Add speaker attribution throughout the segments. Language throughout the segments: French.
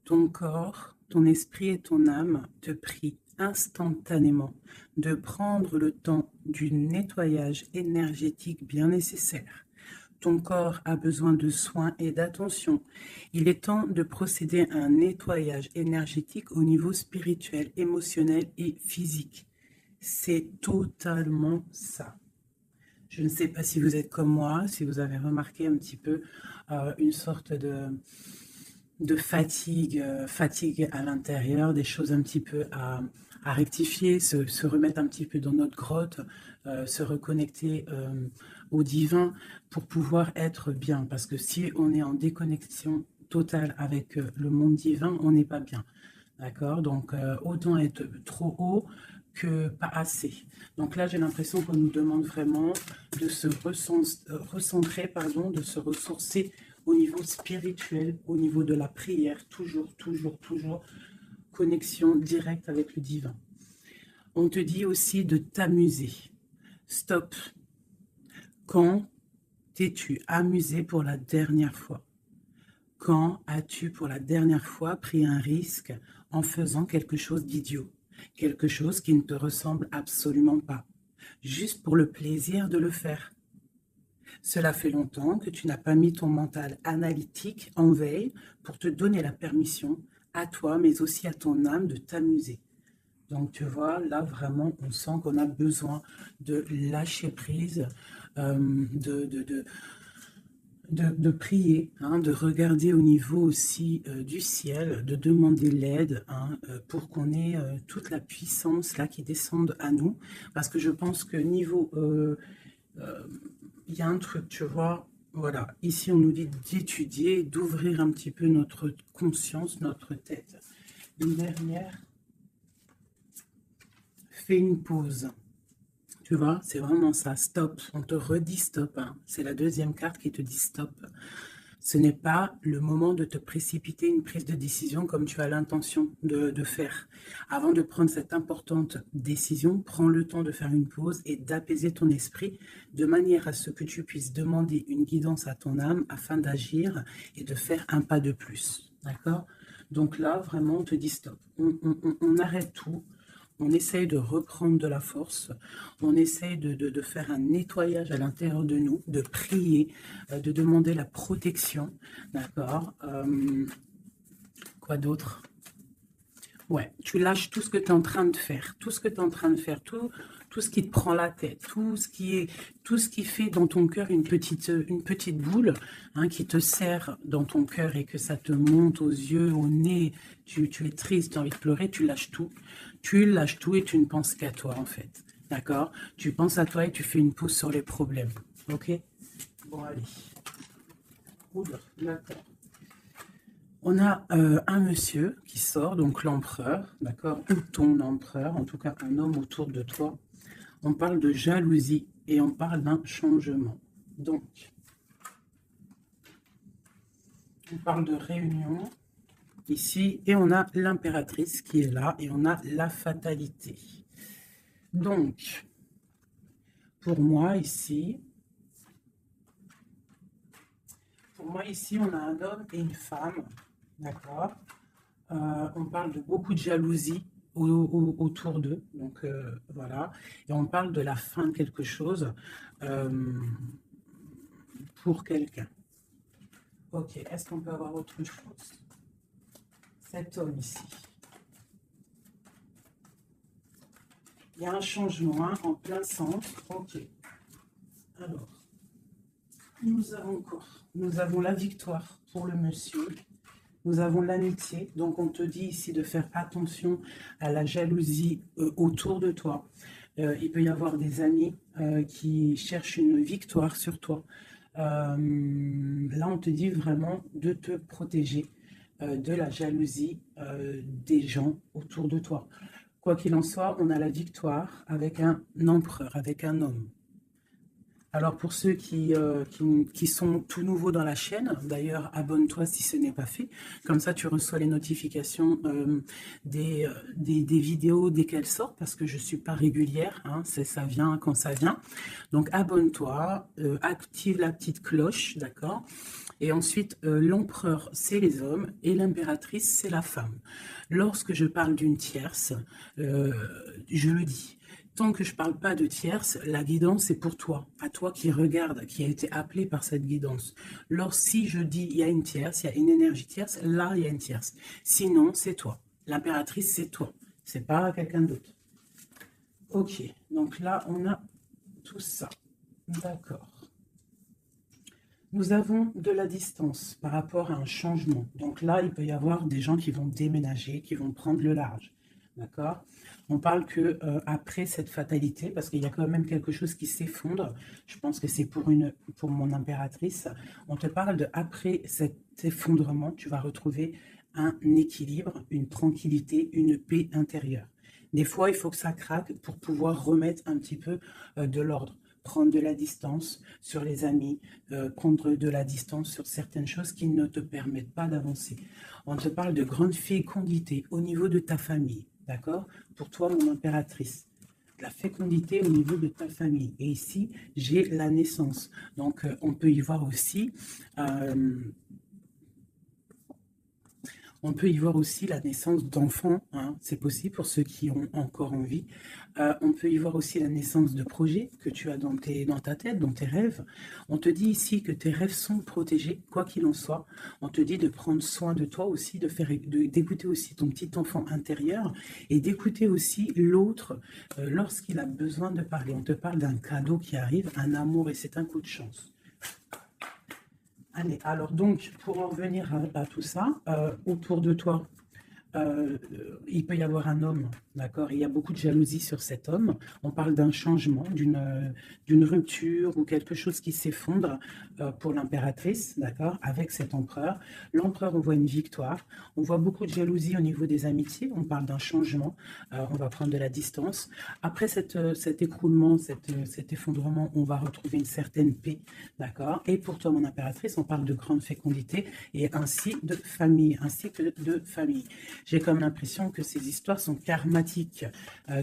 Speaker 1: Ton corps, ton esprit et ton âme te prient instantanément de prendre le temps du nettoyage énergétique bien nécessaire. Ton corps a besoin de soins et d'attention. Il est temps de procéder à un nettoyage énergétique au niveau spirituel, émotionnel et physique. C'est totalement ça. Je ne sais pas si vous êtes comme moi, si vous avez remarqué un petit peu une sorte de fatigue, fatigue à l'intérieur, des choses un petit peu à rectifier, se remettre un petit peu dans notre grotte, se reconnecter au divin pour pouvoir être bien. Parce que si on est en déconnexion totale avec le monde divin, on n'est pas bien. D'accord? Donc, autant être trop haut que pas assez. Donc là, j'ai l'impression qu'on nous demande vraiment de se recentrer, pardon, de se ressourcer au niveau spirituel, au niveau de la prière, toujours, toujours, toujours, connexion directe avec le divin. On te dit aussi de t'amuser. Stop. Quand t'es-tu amusé pour la dernière fois? Quand as-tu pour la dernière fois pris un risque en faisant quelque chose d'idiot? Quelque chose qui ne te ressemble absolument pas, juste pour le plaisir de le faire. Cela fait longtemps que tu n'as pas mis ton mental analytique en veille pour te donner la permission à toi, mais aussi à ton âme de t'amuser. Donc tu vois, là vraiment, on sent qu'on a besoin de lâcher prise, de prier, hein, de regarder au niveau aussi du ciel, de demander l'aide, hein, pour qu'on ait toute la puissance là qui descende à nous. Parce que je pense que niveau, il y a un truc, tu vois, voilà, ici on nous dit d'étudier, d'ouvrir un petit peu notre conscience, notre tête. Une dernière, fais une pause. Tu vois, c'est vraiment ça, stop. On te redit stop, hein. C'est la deuxième carte qui te dit stop. Ce n'est pas le moment de te précipiter une prise de décision comme tu as l'intention de faire. Avant de prendre cette importante décision, prends le temps de faire une pause et d'apaiser ton esprit de manière à ce que tu puisses demander une guidance à ton âme afin d'agir et de faire un pas de plus. D'accord? Donc là, vraiment, on te dit stop. On arrête tout. On essaye de reprendre de la force, on essaye de faire un nettoyage à l'intérieur de nous, de prier, de demander la protection, d'accord. Quoi d'autre? Ouais, tu lâches tout ce que tu es en train de faire, tout ce que tu es en train de faire, tout ce qui te prend la tête, tout ce qui fait dans ton cœur une petite boule, hein, qui te serre dans ton cœur et que ça te monte aux yeux, au nez, tu es triste, tu as envie de pleurer, tu lâches tout et tu ne penses qu'à toi en fait, d'accord? Tu penses à toi et tu fais une pause sur les problèmes, ok? Bon, allez. Oula, d'accord. On a un monsieur qui sort, donc l'empereur, d'accord, ou ton empereur, en tout cas un homme autour de toi. On parle de jalousie et on parle d'un changement. Donc, on parle de réunion ici et on a l'impératrice qui est là et on a la fatalité. Donc, pour moi ici, on a un homme et une femme, d'accord. On parle de beaucoup de jalousie autour d'eux, donc voilà. Et on parle de la fin de quelque chose euh, pour quelqu'un. Ok, est-ce qu'on peut avoir autre chose? Cet homme ici. Il y a un changement, hein, en plein centre. Ok. Alors, nous avons la victoire pour le monsieur. Nous avons l'amitié, donc on te dit ici de faire attention à la jalousie autour de toi. Il peut y avoir des amis qui cherchent une victoire sur toi. Là, on te dit vraiment de te protéger de la jalousie des gens autour de toi. Quoi qu'il en soit, on a la victoire avec un empereur, avec un homme. Alors pour ceux qui sont tout nouveaux dans la chaîne, d'ailleurs abonne-toi si ce n'est pas fait, comme ça tu reçois les notifications des vidéos dès qu'elles sortent, parce que je ne suis pas régulière, hein, ça vient quand ça vient. Donc abonne-toi, active la petite cloche, d'accord? Et ensuite, l'empereur, c'est les hommes et l'impératrice, c'est la femme. Lorsque je parle d'une tierce, je le dis. Tant que je ne parle pas de tierce, la guidance est pour toi, à toi qui regarde, qui a été appelé par cette guidance. Si je dis il y a une tierce, il y a une énergie tierce, là il y a une tierce. Sinon, c'est toi. L'impératrice, c'est toi. C'est pas quelqu'un d'autre. Ok, donc là, on a tout ça. D'accord. Nous avons de la distance par rapport à un changement. Donc là, il peut y avoir des gens qui vont déménager, qui vont prendre le large. D'accord? On parle que après cette fatalité, parce qu'il y a quand même quelque chose qui s'effondre, je pense que c'est pour mon impératrice, on te parle de après cet effondrement, tu vas retrouver un équilibre, une tranquillité, une paix intérieure. Des fois, il faut que ça craque pour pouvoir remettre un petit peu de l'ordre. Prendre de la distance sur les amis, prendre de la distance sur certaines choses qui ne te permettent pas d'avancer. On te parle de grande fécondité au niveau de ta famille, d'accord? Pour toi, mon impératrice. La fécondité au niveau de ta famille. Et ici, j'ai la naissance. Donc, on peut y voir aussi... on peut y voir aussi la naissance d'enfants, hein, c'est possible pour ceux qui ont encore envie. On peut y voir aussi la naissance de projets que tu as dans ta tête, dans tes rêves. On te dit ici que tes rêves sont protégés, quoi qu'il en soit. On te dit de prendre soin de toi aussi, d'écouter aussi ton petit enfant intérieur et d'écouter aussi l'autre lorsqu'il a besoin de parler. On te parle d'un cadeau qui arrive, un amour, et c'est un coup de chance. Allez, alors donc, pour en revenir à tout ça, autour de toi, il peut y avoir un homme, d'accord? Il y a beaucoup de jalousie sur cet homme. On parle d'un changement, d'une rupture ou quelque chose qui s'effondre pour l'impératrice, d'accord? Avec cet empereur. L'empereur, on voit une victoire. On voit beaucoup de jalousie au niveau des amitiés. On parle d'un changement. On va prendre de la distance. Après cet écroulement, cet effondrement, on va retrouver une certaine paix, d'accord? Et pour toi, mon impératrice, on parle de grande fécondité et ainsi de famille, ainsi que de famille. J'ai comme l'impression que ces histoires sont karmatiques,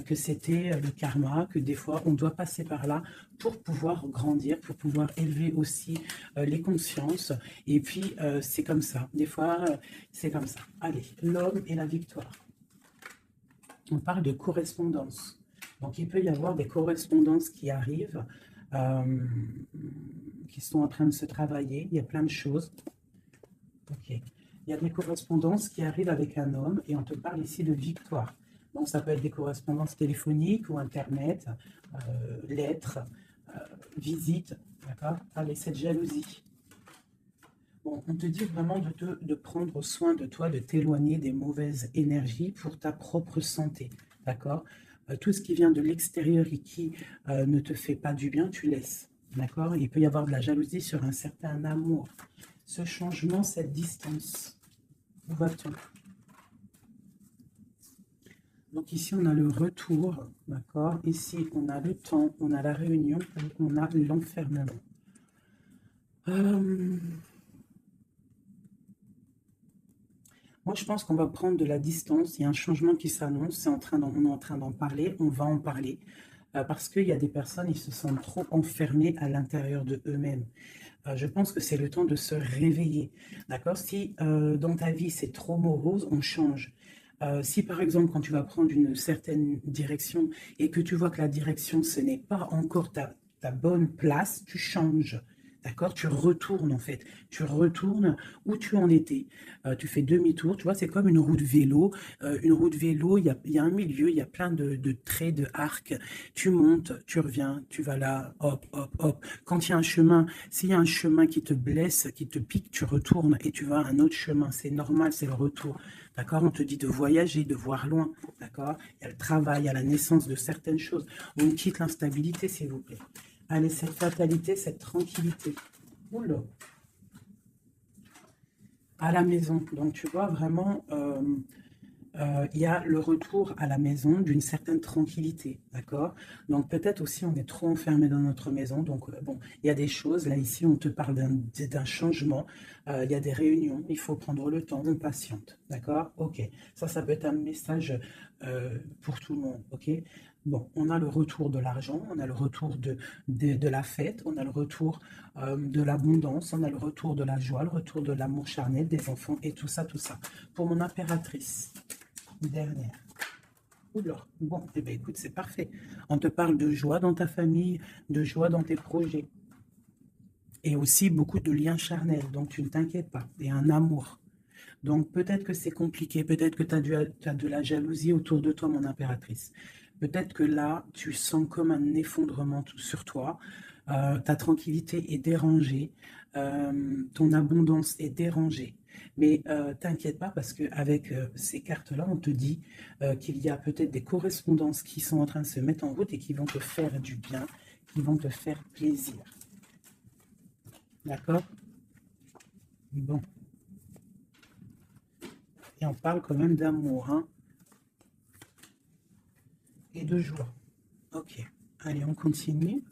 Speaker 1: que c'était le karma, que des fois on doit passer par là pour pouvoir grandir, pour pouvoir élever aussi les consciences. Et puis c'est comme ça, des fois c'est comme ça. Allez, l'homme et la victoire. On parle de correspondance. Donc il peut y avoir des correspondances qui arrivent, qui sont en train de se travailler. Il y a plein de choses. Ok. Il y a des correspondances qui arrivent avec un homme et on te parle ici de victoire. Donc ça peut être des correspondances téléphoniques ou internet, lettres, visites, d'accord? Allez, cette jalousie. Bon, on te dit vraiment de prendre soin de toi, de t'éloigner des mauvaises énergies pour ta propre santé, d'accord? Tout ce qui vient de l'extérieur et qui ne te fait pas du bien, tu laisses, d'accord? Il peut y avoir de la jalousie sur un certain amour. Ce changement, cette distance. Où va-t-on? Donc ici, on a le retour, d'accord? Ici, on a le temps, on a la réunion, et on a l'enfermement. Moi, je pense qu'on va prendre de la distance. Il y a un changement qui s'annonce, on est en train d'en parler, on va en parler. Parce qu'il y a des personnes, ils se sentent trop enfermés à l'intérieur de eux-mêmes. Je pense que c'est le temps de se réveiller, d'accord? Si dans ta vie, c'est trop morose, on change. Si par exemple, quand tu vas prendre une certaine direction et que tu vois que la direction, ce n'est pas encore ta bonne place, tu changes. D'accord? Tu retournes en fait. Tu retournes où tu en étais. Tu fais demi-tour. Tu vois, c'est comme une route vélo. Une route vélo, il y a un milieu, il y a plein de traits, de arcs. Tu montes, tu reviens, tu vas là, hop, hop, hop. Quand il y a un chemin, s'il y a un chemin qui te blesse, qui te pique, tu retournes et tu vas à un autre chemin. C'est normal, c'est le retour. D'accord? On te dit de voyager, de voir loin. D'accord? Il y a le travail, il y a la naissance de certaines choses. On quitte l'instabilité, s'il vous plaît. Allez, cette fatalité, cette tranquillité. Oula. À la maison. Donc, tu vois, vraiment, il y a le retour à la maison d'une certaine tranquillité, d'accord? Donc peut-être aussi on est trop enfermé dans notre maison, donc bon, il y a des choses, là ici on te parle d'un changement, il y a des réunions, il faut prendre le temps, on patiente, d'accord? Ok, ça peut être un message pour tout le monde, ok? Bon, on a le retour de l'argent, on a le retour de la fête, on a le retour de l'abondance, on a le retour de la joie, le retour de l'amour charnel des enfants et tout ça, tout ça. Pour mon impératrice, dernière. Oula, bon, eh bien, écoute, c'est parfait. On te parle de joie dans ta famille, de joie dans tes projets. Et aussi beaucoup de liens charnels, donc tu ne t'inquiètes pas. Et un amour. Donc peut-être que c'est compliqué, peut-être que tu as de la jalousie autour de toi, mon impératrice. Peut-être que là, tu sens comme un effondrement sur toi. Ta tranquillité est dérangée, ton abondance est dérangée. Mais t'inquiète pas parce qu'avec ces cartes-là, on te dit qu'il y a peut-être des correspondances qui sont en train de se mettre en route et qui vont te faire du bien, qui vont te faire plaisir. D'accord? Bon. Et on parle quand même d'amour, hein, et de joie. Ok. Allez, on continue.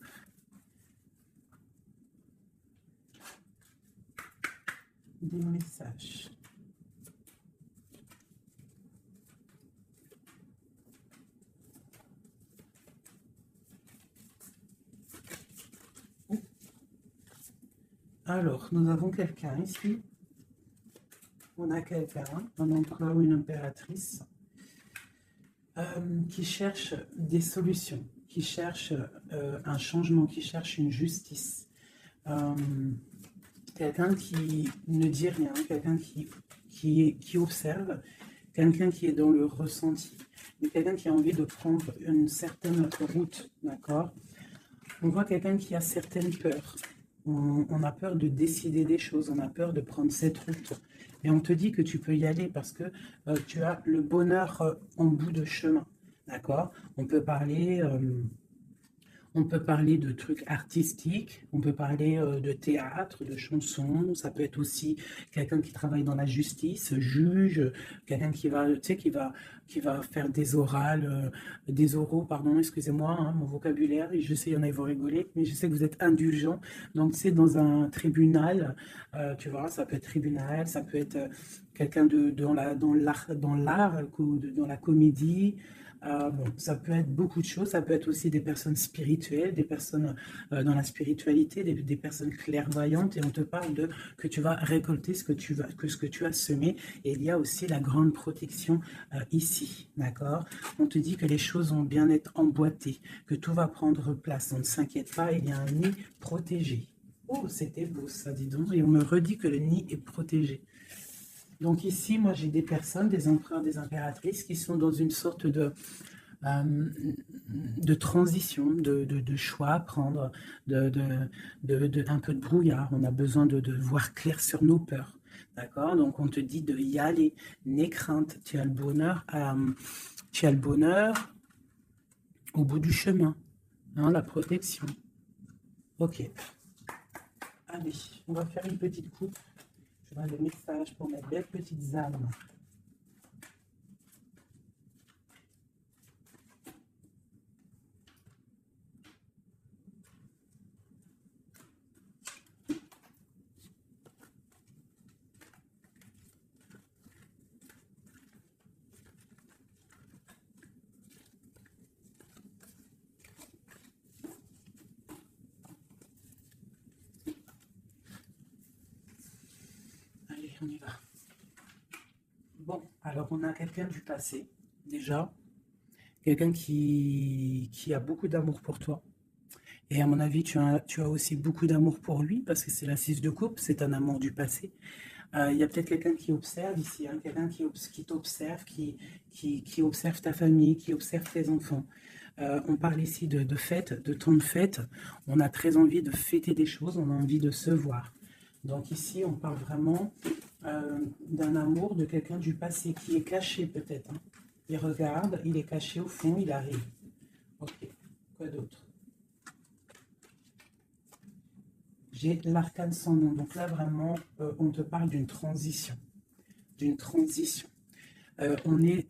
Speaker 1: Des messages. Alors, nous avons quelqu'un ici. On a quelqu'un, un empereur ou une impératrice, qui cherche des solutions, qui cherche un changement, qui cherche une justice. Quelqu'un qui ne dit rien, quelqu'un qui observe, quelqu'un qui est dans le ressenti, mais quelqu'un qui a envie de prendre une certaine route, d'accord? On voit quelqu'un qui a certaines peurs. On a peur de décider des choses, on a peur de prendre cette route. Et on te dit que tu peux y aller parce que tu as le bonheur en bout de chemin. D'accord? On peut parler de trucs artistiques, on peut parler de théâtre, de chansons, ça peut être aussi quelqu'un qui travaille dans la justice, juge, quelqu'un qui va, tu sais, qui va faire des orales, des oraux, pardon, excusez-moi, hein, mon vocabulaire, je sais, il y en a, ils vont rigoler, mais je sais que vous êtes indulgents, donc c'est dans un tribunal, tu vois, ça peut être tribunal, ça peut être quelqu'un dans l'art, dans la comédie, bon, ça peut être beaucoup de choses, ça peut être aussi des personnes spirituelles, des personnes dans la spiritualité, des personnes clairvoyantes, et on te parle de que tu vas récolter ce que tu as semé, et il y a aussi la grande protection ici, d'accord? On te dit que les choses vont bien être emboîtées, que tout va prendre place, on ne s'inquiète pas, il y a un nid protégé. Oh, c'était beau ça, dis donc, et on me redit que le nid est protégé. Donc ici, moi, j'ai des personnes, des empereurs, des impératrices qui sont dans une sorte euh, de transition, de choix à prendre, un peu de brouillard. On a besoin de voir clair sur nos peurs. D'accord? Donc on te dit de y aller. N'aie crainte. Tu as le bonheur au bout du chemin. Hein, la protection. Ok. Allez, on va faire une petite coupe. Je vois le message pour mes belles petites âmes. Allez, on y va. Bon, alors on a quelqu'un du passé, déjà. Quelqu'un qui a beaucoup d'amour pour toi. Et à mon avis, tu as aussi beaucoup d'amour pour lui, parce que c'est la 6 de coupe, c'est un amour du passé. Il y a peut-être quelqu'un qui observe ici, hein, quelqu'un qui t'observe, qui observe ta famille, qui observe tes enfants. On parle ici de fête, de temps de fête. On a très envie de fêter des choses, on a envie de se voir. Donc ici, on parle vraiment d'un amour de quelqu'un du passé qui est caché peut-être, hein. Il regarde, il est caché au fond, il arrive. Ok, quoi d'autre? J'ai l'arcane sans nom. Donc là, vraiment, on te parle d'une transition. D'une transition. On est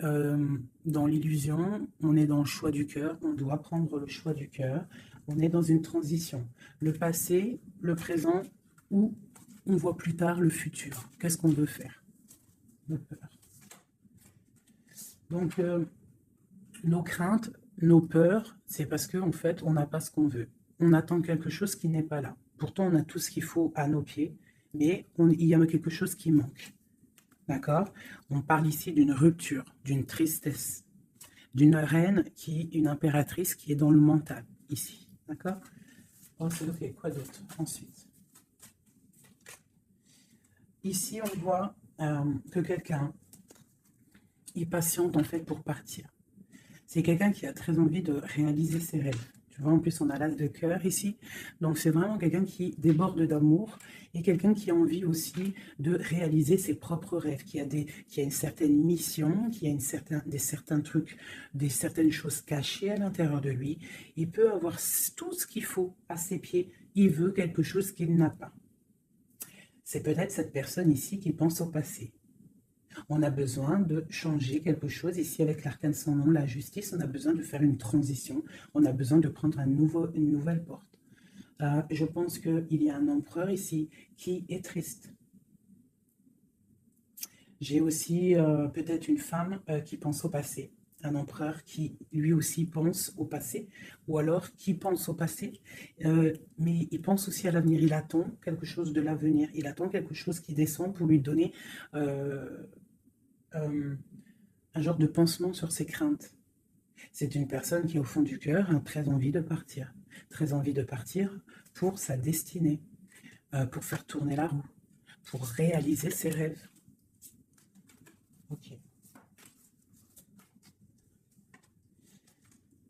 Speaker 1: dans l'illusion, on est dans le choix du cœur, on doit prendre le choix du cœur, on est dans une transition. Le passé, le présent, ou on voit plus tard le futur. Qu'est-ce qu'on veut faire? De peur. Donc, nos craintes, nos peurs, c'est parce qu'en fait, on n'a pas ce qu'on veut. On attend quelque chose qui n'est pas là. Pourtant, on a tout ce qu'il faut à nos pieds, mais il y a quelque chose qui manque. D'accord? On parle ici d'une rupture, d'une tristesse, d'une reine une impératrice qui est dans le mental, ici. D'accord? Oh, c'est ok, quoi d'autre? Ensuite. Ici, on voit que quelqu'un est patiente en fait pour partir. C'est quelqu'un qui a très envie de réaliser ses rêves. Tu vois, en plus, on a l'as de cœur ici. Donc, c'est vraiment quelqu'un qui déborde d'amour et quelqu'un qui a envie aussi de réaliser ses propres rêves, qui a une certaine mission, qui a certains trucs, certaines choses cachées à l'intérieur de lui. Il peut avoir tout ce qu'il faut à ses pieds. Il veut quelque chose qu'il n'a pas. C'est peut-être cette personne ici qui pense au passé. On a besoin de changer quelque chose. Ici, avec l'arcane sans nom, la justice, on a besoin de faire une transition. On a besoin de prendre une nouvelle porte. Je pense qu'il y a un empereur ici qui est triste. J'ai aussi peut-être une femme qui pense au passé. Un empereur qui, lui aussi, pense au passé. Ou alors, qui pense au passé, mais il pense aussi à l'avenir. Il attend quelque chose de l'avenir. Il attend quelque chose qui descend pour lui donner un genre de pansement sur ses craintes. C'est une personne qui, au fond du cœur, a très envie de partir. Très envie de partir pour sa destinée, pour faire tourner la roue, pour réaliser ses rêves. Ok.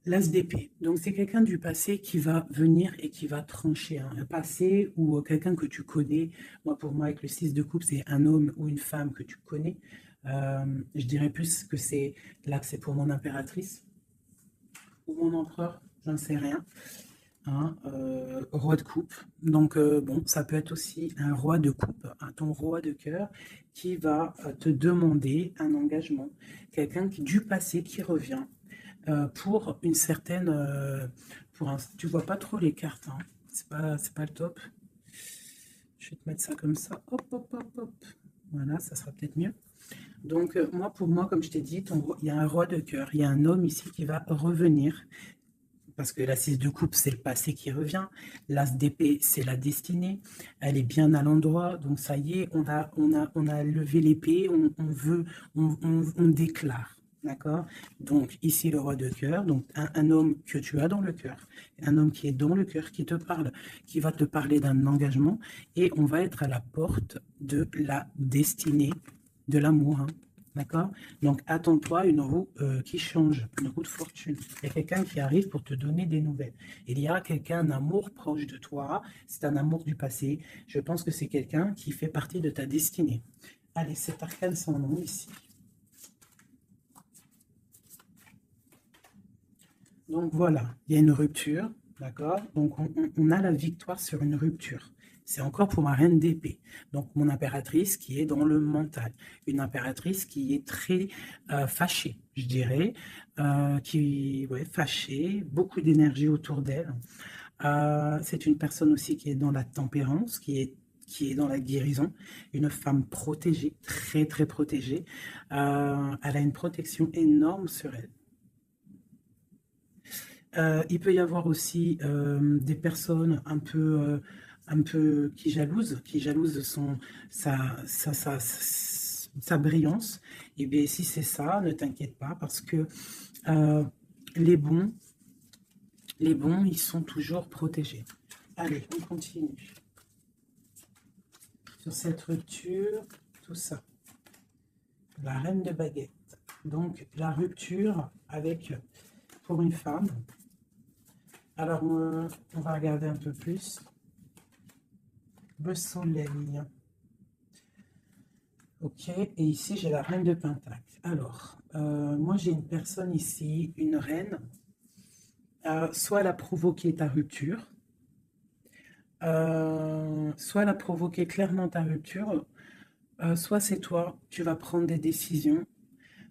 Speaker 1: L'as d'épée. Donc, c'est quelqu'un du passé qui va venir et qui va trancher. Un passé ou quelqu'un que tu connais. Moi, pour moi, avec le 6 de coupe, c'est un homme ou une femme que tu connais. Je dirais plus que c'est là que c'est pour mon impératrice ou mon empereur, j'en sais rien. Hein, roi de coupe. Donc, bon, ça peut être aussi un roi de coupe, ton roi de cœur, qui va te demander un engagement. Quelqu'un du passé qui revient pour une certaine... tu vois pas trop les cartes, hein. C'est pas le top. Je vais te mettre ça comme ça. Hop, hop, hop, hop. Voilà, ça sera peut-être mieux. Donc, pour moi, comme je t'ai dit, il y a un roi de cœur. Il y a un homme ici qui va revenir. Parce que la 6 de coupe, c'est le passé qui revient. L'as d'épée, c'est la destinée. Elle est bien à l'endroit. Donc, ça y est, on a levé l'épée. On déclare. D'accord? Donc, ici, le roi de cœur. Donc, un homme que tu as dans le cœur. Un homme qui est dans le cœur, qui te parle, qui va te parler d'un engagement. Et on va être à la porte de la destinée, de l'amour. Hein. D'accord? Donc, attends-toi une roue qui change, une roue de fortune. Il y a quelqu'un qui arrive pour te donner des nouvelles. Il y a quelqu'un, un amour proche de toi. C'est un amour du passé. Je pense que c'est quelqu'un qui fait partie de ta destinée. Allez, cet arcane sans nom ici. Donc, voilà. Il y a une rupture. D'accord? Donc, on a la victoire sur une rupture. C'est encore pour ma reine d'épée. Donc, mon impératrice qui est dans le mental. Une impératrice qui est très fâchée, je dirais. Fâchée, beaucoup d'énergie autour d'elle. C'est une personne aussi qui est dans la tempérance, qui est dans la guérison. Une femme protégée, très, très protégée. Elle a une protection énorme sur elle. Il peut y avoir aussi des personnes un peu qui jalousent sa brillance. Et bien, si c'est ça, ne t'inquiète pas parce que euh, les bons, ils sont toujours protégés. Allez, on continue. Sur cette rupture, tout ça. La reine de baguette. Donc, la rupture avec, pour une femme. Alors, on va regarder un peu plus. Le soleil. Ok, et ici, j'ai la reine de Pentacle. Alors, moi, j'ai une personne ici, une reine. Soit elle a provoqué ta rupture, soit elle a provoqué clairement ta rupture, soit c'est toi, tu vas prendre des décisions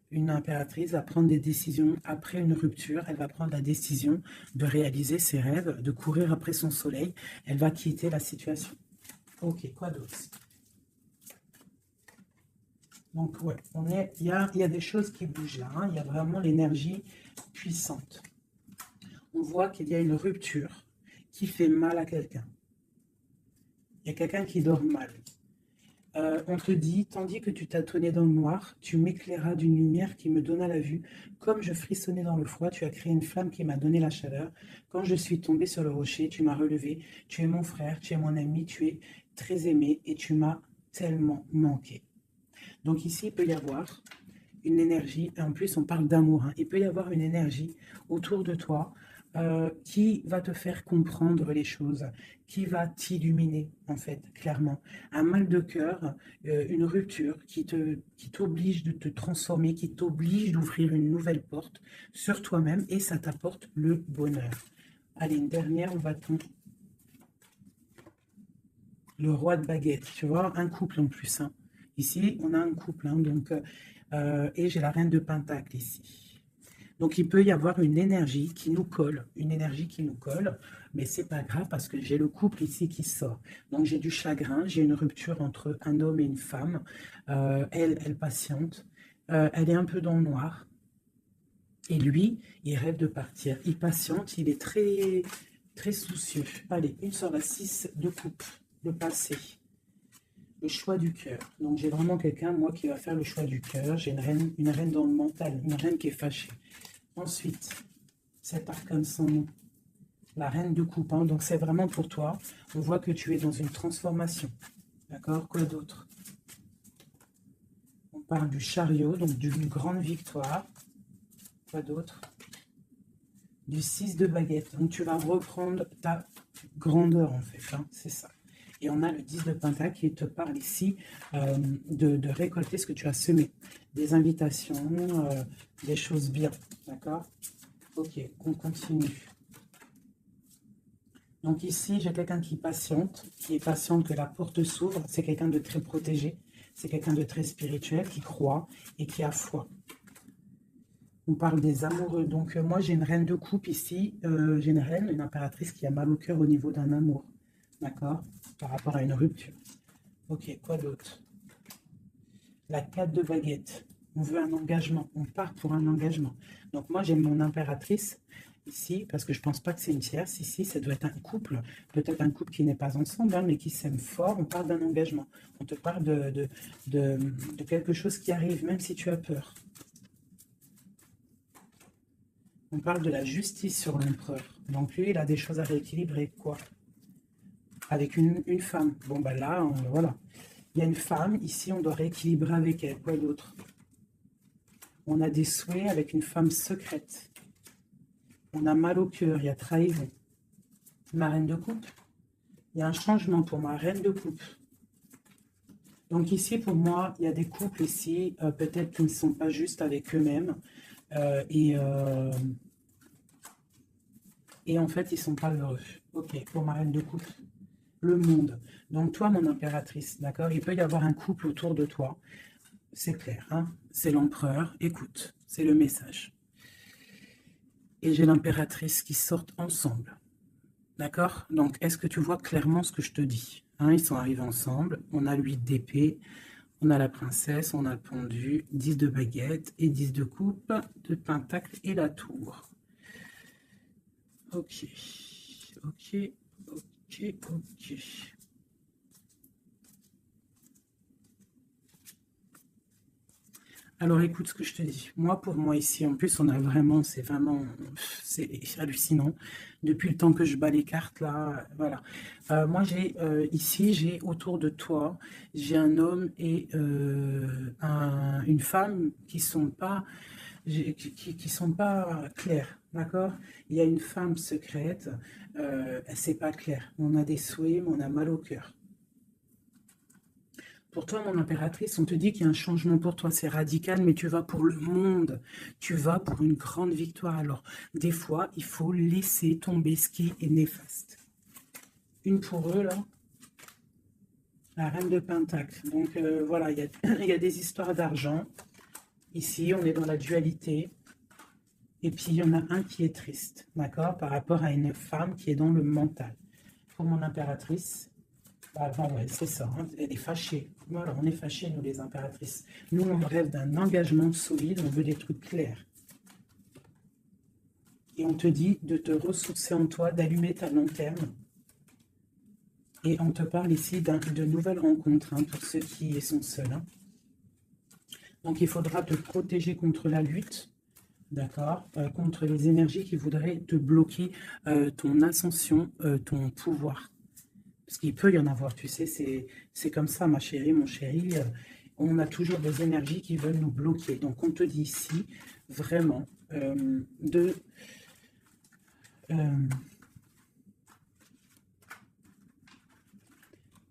Speaker 1: Une impératrice va prendre des décisions après une rupture. Elle va prendre la décision de réaliser ses rêves, de courir après son soleil. Elle va quitter la situation. Ok, quoi d'autre? Donc, ouais, il y a des choses qui bougent là. Hein. Il y a vraiment l'énergie puissante. On voit qu'il y a une rupture qui fait mal à quelqu'un. Il y a quelqu'un qui dort mal. On te dit, tandis que tu tâtonnais dans le noir, tu m'éclairas d'une lumière qui me donna la vue. Comme je frissonnais dans le froid, tu as créé une flamme qui m'a donné la chaleur. Quand je suis tombée sur le rocher, tu m'as relevé. Tu es mon frère, tu es mon ami, tu es très aimé et tu m'as tellement manqué. Donc ici, il peut y avoir une énergie, et en plus on parle d'amour, hein. Il peut y avoir une énergie autour de toi qui va te faire comprendre les choses, qui va t'illuminer, en fait, clairement. Un mal de cœur, une rupture qui t'oblige de te transformer, qui t'oblige d'ouvrir une nouvelle porte sur toi-même et ça t'apporte le bonheur. Allez, une dernière, on va tomber. Le roi de baguette, tu vois, un couple en plus. Hein. Ici, on a un couple, hein, donc, et j'ai la reine de Pentacle ici. Donc, il peut y avoir une énergie qui nous colle, mais c'est pas grave parce que j'ai le couple ici qui sort. Donc, j'ai du chagrin, j'ai une rupture entre un homme et une femme. Elle patiente, elle est un peu dans le noir. Et lui, il rêve de partir. Il patiente, il est très, très soucieux. Allez, une sur la 6 de coupe, le passé. Le choix du cœur. Donc j'ai vraiment quelqu'un, moi, qui va faire le choix du cœur. J'ai une reine dans le mental, une reine qui est fâchée. Ensuite, cet arcane sans nom, la reine de coupe. Hein, donc c'est vraiment pour toi. On voit que tu es dans une transformation. D'accord? Quoi d'autre? On parle du chariot, donc d'une grande victoire. Quoi d'autre? Du 6 de baguette. Donc tu vas reprendre ta grandeur, en fait. Hein, c'est ça. Et on a le 10 de pentacle qui te parle ici de récolter ce que tu as semé. Des invitations, des choses bien. D'accord? Ok, on continue. Donc ici, j'ai quelqu'un qui est patiente que la porte s'ouvre. C'est quelqu'un de très protégé. C'est quelqu'un de très spirituel qui croit et qui a foi. On parle des amoureux. Donc moi, j'ai une reine de coupe ici. J'ai une reine, une impératrice qui a mal au cœur au niveau d'un amour. D'accord? Par rapport à une rupture. Ok, quoi d'autre? La 4 de baguette. On veut un engagement. On part pour un engagement. Donc moi, j'ai mon impératrice ici, parce que je ne pense pas que c'est une tierce. Ici, ça doit être un couple. Peut-être un couple qui n'est pas ensemble, hein, mais qui s'aime fort. On parle d'un engagement. On te parle de quelque chose qui arrive, même si tu as peur. On parle de la justice sur l'empereur. Donc lui, il a des choses à rééquilibrer. Quoi? Avec une femme. Bon, ben là, voilà. Il y a une femme, ici, on doit rééquilibrer avec elle. Quoi d'autre? On a des souhaits avec une femme secrète. On a mal au cœur, il y a trahison. Ma reine de coupe. Il y a un changement pour ma reine de coupe. Donc ici, pour moi, il y a des couples ici, peut-être qui ne sont pas justes avec eux-mêmes. Et en fait, ils ne sont pas heureux. Ok, pour ma reine de coupe. Le monde. Donc toi, mon impératrice, d'accord? Il peut y avoir un couple autour de toi. C'est clair, hein? C'est l'empereur. Écoute, c'est le message. Et j'ai l'impératrice qui sortent ensemble. D'accord? Donc, est-ce que tu vois clairement ce que je te dis? Hein, ils sont arrivés ensemble. On a l'huile d'épée, on a la princesse, on a le pendu, 10 de baguette et 10 de coupe, de pentacle et la tour. Ok, ok, ok, ok. Alors écoute ce que je te dis. Moi, pour moi ici, en plus, on a vraiment, c'est hallucinant. Depuis le temps que je bats les cartes là, voilà. Moi, ici, j'ai autour de toi, j'ai un homme et une femme qui sont pas, qui sont pas clairs, d'accord? Il y a une femme secrète, c'est pas clair. On a des souhaits, mais on a mal au cœur. Pour toi, mon impératrice, on te dit qu'il y a un changement pour toi, c'est radical, mais tu vas pour le monde, tu vas pour une grande victoire. Alors, des fois, il faut laisser tomber ce qui est néfaste. Une pour eux, là, la reine de Pentacle. Donc, voilà, il y a des histoires d'argent, Ici, on est dans la dualité. Et puis, il y en a un qui est triste, d'accord, par rapport à une femme qui est dans le mental. Pour mon impératrice, bah, bon, ouais, c'est ça, hein, elle est fâchée. Voilà, on est fâchés, nous, les impératrices. Nous, on rêve d'un engagement solide, on veut des trucs clairs. Et on te dit de te ressourcer en toi, d'allumer ta long terme. Et on te parle ici de nouvelles rencontres, hein, pour ceux qui sont seuls. Hein. Donc, il faudra te protéger contre la lutte, d'accord, contre les énergies qui voudraient te bloquer ton ascension, ton pouvoir. Parce qu'il peut y en avoir, tu sais, c'est comme ça, ma chérie, mon chéri. On a toujours des énergies qui veulent nous bloquer. Donc, on te dit ici, vraiment, de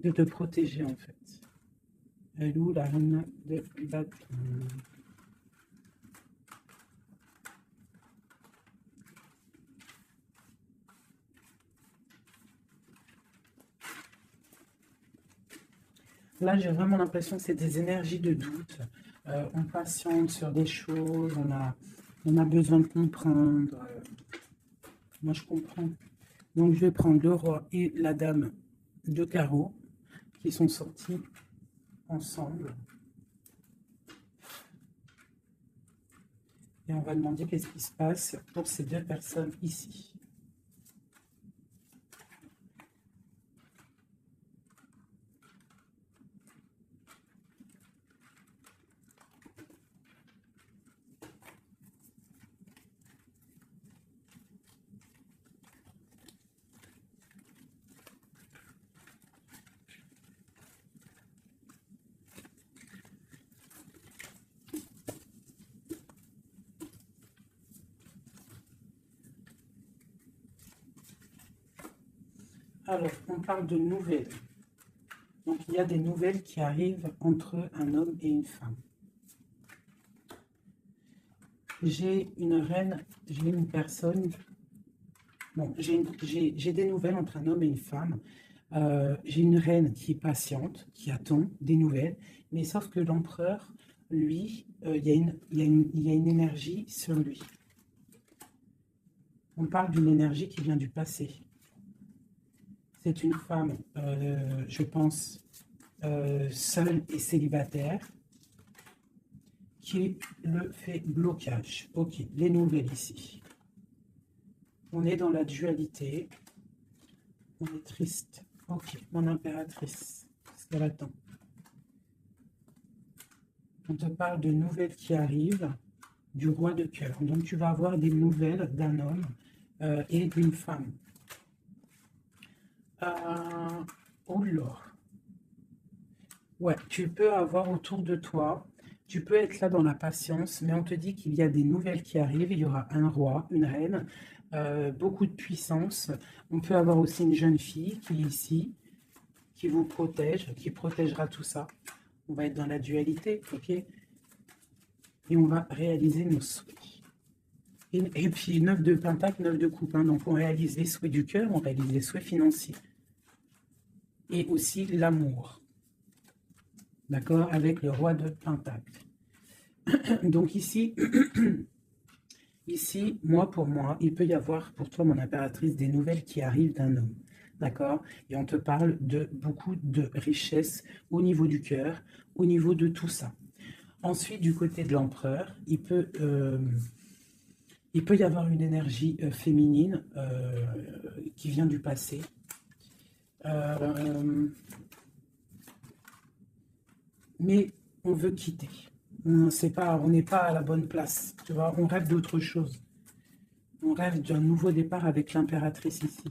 Speaker 1: te protéger, en fait. Elle est où la reine de bâton? Là, j'ai vraiment l'impression que c'est des énergies de doute. On patiente sur des choses, on a besoin de comprendre. Moi, je comprends. Donc, je vais prendre le roi et la dame de carreau qui sont sortis ensemble. Et on va demander qu'est-ce qui se passe pour ces deux personnes ici. Alors, on parle de nouvelles. Donc, il y a des nouvelles qui arrivent entre un homme et une femme. J'ai une reine, j'ai une personne. Bon, j'ai des nouvelles entre un homme et une femme. J'ai une reine qui est patiente, qui attend des nouvelles. Mais sauf que l'empereur, lui, il y a une énergie sur lui. On parle d'une énergie qui vient du passé. C'est une femme, je pense, seule et célibataire, qui le fait blocage. Ok, les nouvelles ici. On est dans la dualité. On est triste. Ok, mon impératrice, qu'est-ce qu'elle attend? On te parle de nouvelles qui arrivent, du roi de cœur. Donc tu vas avoir des nouvelles d'un homme et d'une femme. Oh là. Ouais, tu peux avoir autour de toi, tu peux être là dans la patience, mais on te dit qu'il y a des nouvelles qui arrivent. Il y aura un roi, une reine, beaucoup de puissance. On peut avoir aussi une jeune fille qui est ici, qui vous protège, qui protégera tout ça. On va être dans la dualité, ok? Et on va réaliser nos souhaits. Et puis 9 de pentacle, 9 de coupe. Hein, donc on réalise les souhaits du cœur, on réalise les souhaits financiers. Et aussi l'amour. D'accord? Avec le roi de pentacle. Donc ici, ici, moi pour moi, il peut y avoir pour toi, mon impératrice, des nouvelles qui arrivent d'un homme. D'accord? Et on te parle de beaucoup de richesse au niveau du cœur, au niveau de tout ça. Ensuite, du côté de l'empereur, il peut y avoir une énergie féminine qui vient du passé. Mais on veut quitter. On n'est pas à la bonne place. Tu vois, on rêve d'autre chose. On rêve d'un nouveau départ avec l'impératrice ici.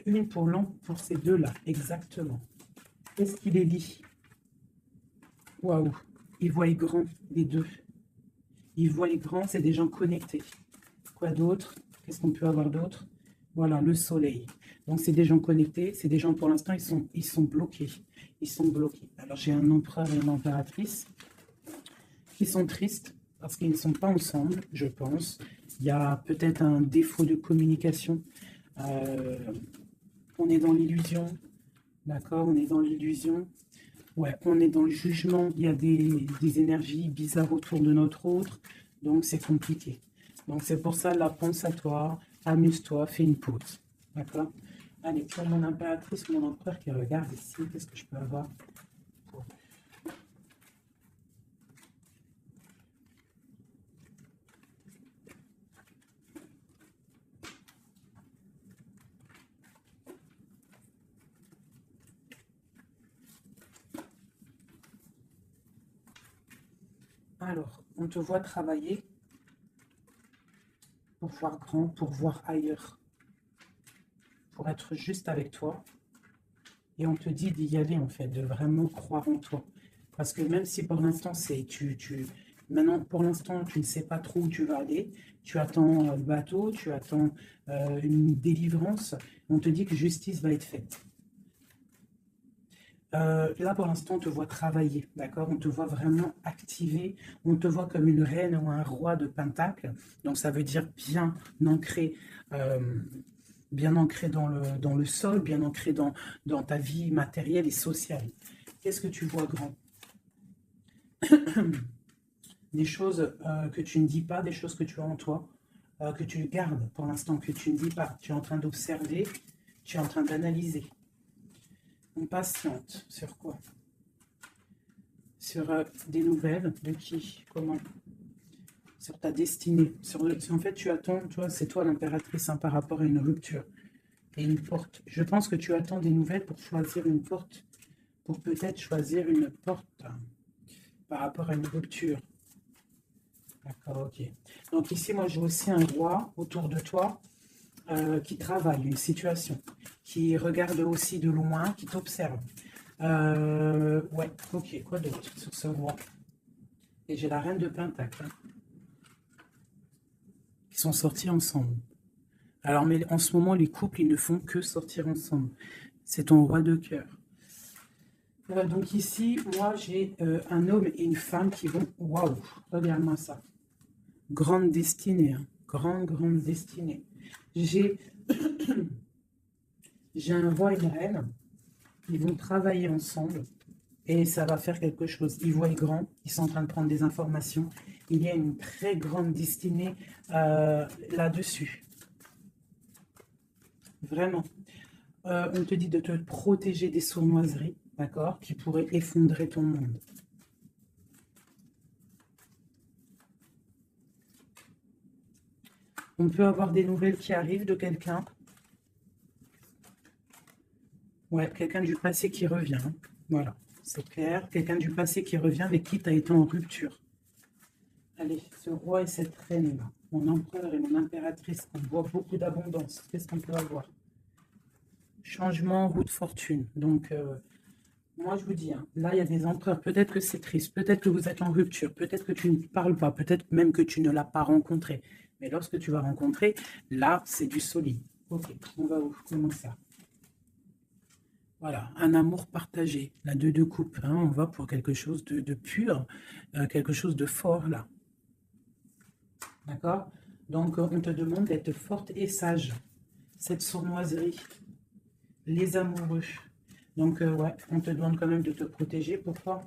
Speaker 1: Une pour ces deux-là, exactement. Qu'est-ce qui les lie? Waouh, ils voient grand, les deux. Ils voient grand, c'est des gens connectés. Quoi d'autre? Qu'est-ce qu'on peut avoir d'autre? Voilà, le soleil. Donc, c'est des gens connectés. C'est des gens, pour l'instant, ils sont bloqués. Ils sont bloqués. Alors, j'ai un empereur et une impératrice qui sont tristes parce qu'ils ne sont pas ensemble, je pense. Il y a peut-être un défaut de communication. On est dans l'illusion. D'accord? On est dans l'illusion. Ouais, on est dans le jugement, il y a des énergies bizarres autour de notre autre, donc c'est compliqué. Donc c'est pour ça, là, pense à toi, amuse-toi, fais une pause. D'accord? Allez, pour mon impératrice, mon empereur qui regarde ici, qu'est-ce que je peux avoir pour- Alors, on te voit travailler pour voir grand, pour voir ailleurs, pour être juste avec toi. Et on te dit d'y aller, en fait, de vraiment croire en toi. Parce que même si pour l'instant, maintenant, pour l'instant, tu ne sais pas trop où tu vas aller, tu attends le bateau, tu attends une délivrance, on te dit que justice va être faite. Là, pour l'instant, on te voit travailler, d'accord? On te voit vraiment activer, on te voit comme une reine ou un roi de Pentacle. Donc, ça veut dire euh, bien ancré dans le sol, bien ancré dans ta vie matérielle et sociale. Qu'est-ce que tu vois grand? Des choses que tu ne dis pas, des choses que tu as en toi, que tu gardes pour l'instant, que tu ne dis pas. Tu es en train d'observer, tu es en train d'analyser. On patiente sur quoi? Sur des nouvelles de qui? Comment? Sur ta destinée. En fait, tu attends, toi, c'est toi l'impératrice par rapport à une rupture et une porte. Je pense que tu attends des nouvelles pour choisir une porte, pour peut-être choisir une porte par rapport à une rupture. D'accord, ok. Donc ici, moi, j'ai aussi un roi autour de toi qui travaille une situation, qui regarde aussi de loin, qui t'observe. Ouais, ok, quoi d'autre sur ce roi? Et j'ai la reine de Pentacle, hein, qui sont sortis ensemble. Alors, mais en ce moment, les couples, ils ne font que sortir ensemble. C'est ton roi de cœur. Donc ici, moi, j'ai un homme et une femme qui vont... Waouh, regarde-moi ça. Grande destinée, hein. Grande destinée. J'ai un roi et une reine. Ils vont travailler ensemble et ça va faire quelque chose. Ils voient grand, ils sont en train de prendre des informations. Il y a une très grande destinée là-dessus. Vraiment. On te dit de te protéger des sournoiseries, d'accord, qui pourraient effondrer ton monde. On peut avoir des nouvelles qui arrivent de quelqu'un. Ouais, quelqu'un du passé qui revient. Hein. Voilà, c'est clair. Quelqu'un du passé qui revient avec qui tu as été en rupture. Allez, ce roi et cette reine-là, mon empereur et mon impératrice, on voit beaucoup d'abondance. Qu'est-ce qu'on peut avoir? Changement, roue de fortune. Donc, moi, je vous dis, hein, là, il y a des empereurs. Peut-être que c'est triste, peut-être que vous êtes en rupture, peut-être que tu ne parles pas, peut-être même que tu ne l'as pas rencontré. Mais lorsque tu vas rencontrer, là, c'est du solide. Ok, on va où? Comment ça? Voilà, un amour partagé, la deux coupes. Hein, on va pour quelque chose de pur, quelque chose de fort, là. D'accord? Donc, on te demande d'être forte et sage. Cette sournoiserie, les amoureux. Donc, ouais, on te demande quand même de te protéger. Pourquoi?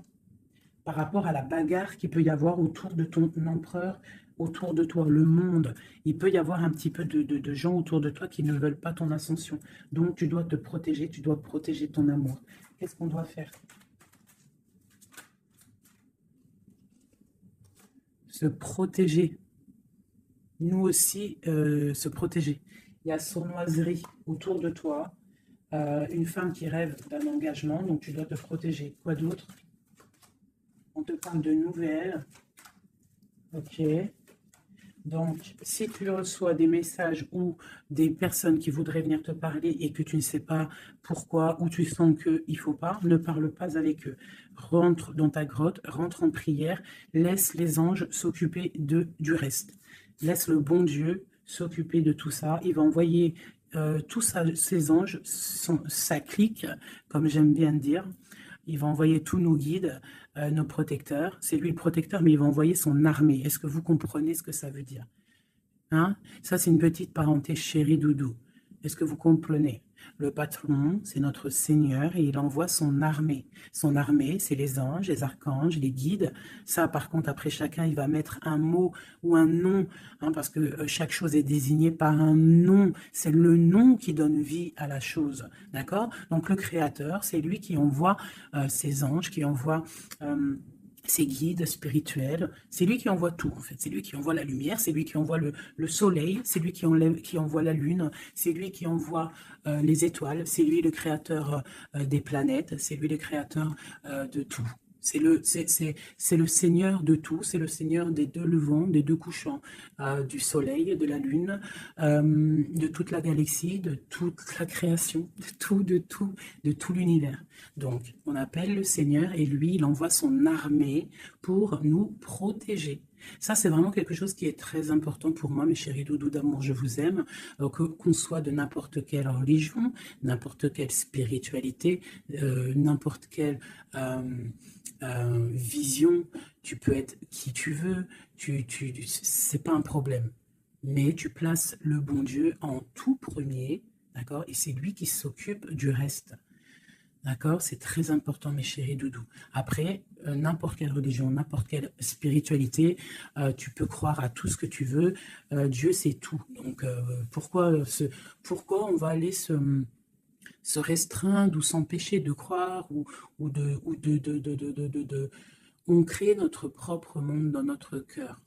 Speaker 1: Par rapport à la bagarre qu'il peut y avoir autour de ton empereur, autour de toi, le monde. Il peut y avoir un petit peu de gens autour de toi qui ne veulent pas ton ascension. Donc, tu dois te protéger, tu dois protéger ton amour. Qu'est-ce qu'on doit faire? Se protéger. Nous aussi, se protéger. Il y a sournoiserie autour de toi. Une femme qui rêve d'un engagement, donc tu dois te protéger. Quoi d'autre? On te parle de nouvelles. Ok. Donc, si tu reçois des messages ou des personnes qui voudraient venir te parler et que tu ne sais pas pourquoi ou tu sens qu'il ne faut pas, ne parle pas avec eux. Rentre dans ta grotte, rentre en prière, laisse les anges s'occuper du reste. Laisse le bon Dieu s'occuper de tout ça. Il va envoyer tous ces anges, sa clique, comme j'aime bien dire. Il va envoyer tous nos guides, nos protecteurs. C'est lui le protecteur, mais il va envoyer son armée. Est-ce que vous comprenez ce que ça veut dire? Hein? Ça, c'est une petite parenthèse chérie doudou. Est-ce que vous comprenez? Le patron, c'est notre Seigneur et il envoie son armée. Son armée, c'est les anges, les archanges, les guides. Ça, par contre, après, chacun, il va mettre un mot ou un nom, hein, parce que chaque chose est désignée par un nom. C'est le nom qui donne vie à la chose, d'accord? Donc, le Créateur, c'est lui qui envoie ses anges, qui envoie... ses guides spirituels, c'est lui qui envoie tout en fait, c'est lui qui envoie la lumière, c'est lui qui envoie le soleil, c'est lui qui envoie la lune, c'est lui qui envoie les étoiles, c'est lui le créateur des planètes, c'est lui le créateur de tout. C'est le Seigneur de tout, c'est le Seigneur des deux levants, des deux couchants, du soleil, de la lune, de toute la galaxie, de toute la création, de tout l'univers. Donc, on appelle le Seigneur et lui, il envoie son armée pour nous protéger. Ça, c'est vraiment quelque chose qui est très important pour moi, mes chéris doudous d'amour, je vous aime, qu'on soit de n'importe quelle religion, n'importe quelle spiritualité, n'importe quelle vision, tu peux être qui tu veux, c'est pas un problème. Mais tu places le bon Dieu en tout premier, d'accord? Et c'est lui qui s'occupe du reste. D'accord? C'est très important, mes chéris doudous. Après, n'importe quelle religion, n'importe quelle spiritualité, tu peux croire à tout ce que tu veux. Dieu, c'est tout. Donc, pourquoi on va aller se restreindre ou s'empêcher de croire on crée notre propre monde dans notre cœur.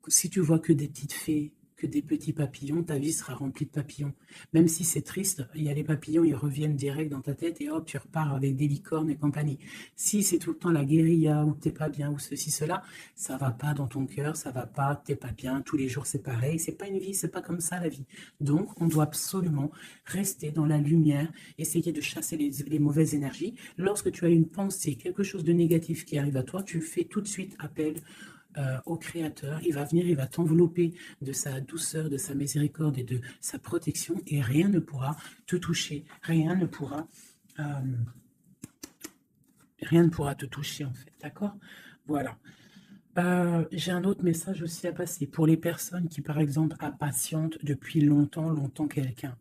Speaker 1: Si tu vois que des petites fées, que des petits papillons, ta vie sera remplie de papillons. Même si c'est triste, il y a les papillons, ils reviennent direct dans ta tête et hop, tu repars avec des licornes et compagnie. Si c'est tout le temps la guérilla ou t'es pas bien ou ceci, cela, ça va pas dans ton cœur, ça va pas, t'es pas bien, tous les jours c'est pareil, c'est pas une vie, c'est pas comme ça la vie. Donc, on doit absolument rester dans la lumière, essayer de chasser les mauvaises énergies. Lorsque tu as une pensée, quelque chose de négatif qui arrive à toi, tu fais tout de suite appel au Créateur, il va venir, il va t'envelopper de sa douceur, de sa miséricorde et de sa protection, et rien ne pourra te toucher, rien ne pourra te toucher en fait, d'accord? Voilà. J'ai un autre message aussi à passer pour les personnes qui, par exemple, impatientent depuis longtemps quelqu'un.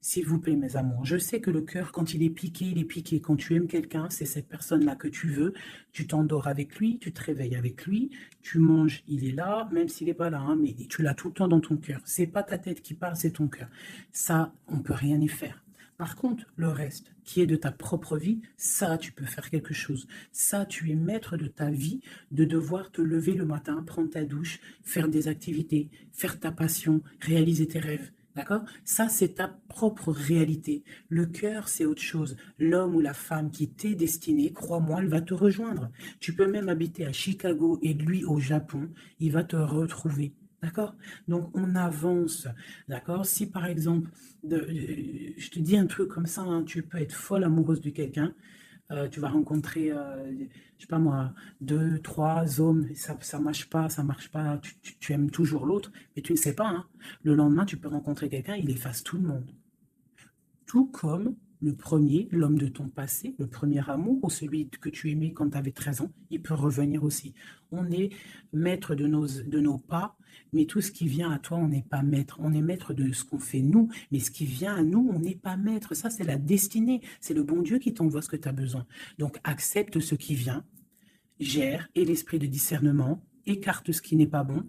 Speaker 1: S'il vous plaît, mes amours, je sais que le cœur, quand il est piqué, il est piqué. Quand tu aimes quelqu'un, c'est cette personne-là que tu veux. Tu t'endors avec lui, tu te réveilles avec lui, tu manges, il est là, même s'il n'est pas là, hein, mais tu l'as tout le temps dans ton cœur. C'est pas ta tête qui parle, c'est ton cœur. Ça, on peut rien y faire. Par contre, le reste, qui est de ta propre vie, ça, tu peux faire quelque chose. Ça, tu es maître de ta vie, de devoir te lever le matin, prendre ta douche, faire des activités, faire ta passion, réaliser tes rêves. D'accord? Ça, c'est ta propre réalité. Le cœur, c'est autre chose. L'homme ou la femme qui t'est destiné, crois-moi, elle va te rejoindre. Tu peux même habiter à Chicago et lui au Japon, il va te retrouver. D'accord? Donc, on avance. D'accord? Si, par exemple, je te dis un truc comme ça, hein, tu peux être folle amoureuse de quelqu'un, tu vas rencontrer, je sais pas moi, 2, 3 hommes, ça marche pas, tu aimes toujours l'autre, mais tu ne sais pas, hein, le lendemain, tu peux rencontrer quelqu'un, il efface tout le monde. Tout comme le premier, l'homme de ton passé, le premier amour, ou celui que tu aimais quand tu avais 13 ans, il peut revenir aussi. On est maître de nos pas, mais tout ce qui vient à toi, on n'est pas maître. On est maître de ce qu'on fait nous, mais ce qui vient à nous, on n'est pas maître. Ça, c'est la destinée. C'est le bon Dieu qui t'envoie ce que tu as besoin. Donc, accepte ce qui vient, gère, et l'esprit de discernement, écarte ce qui n'est pas bon,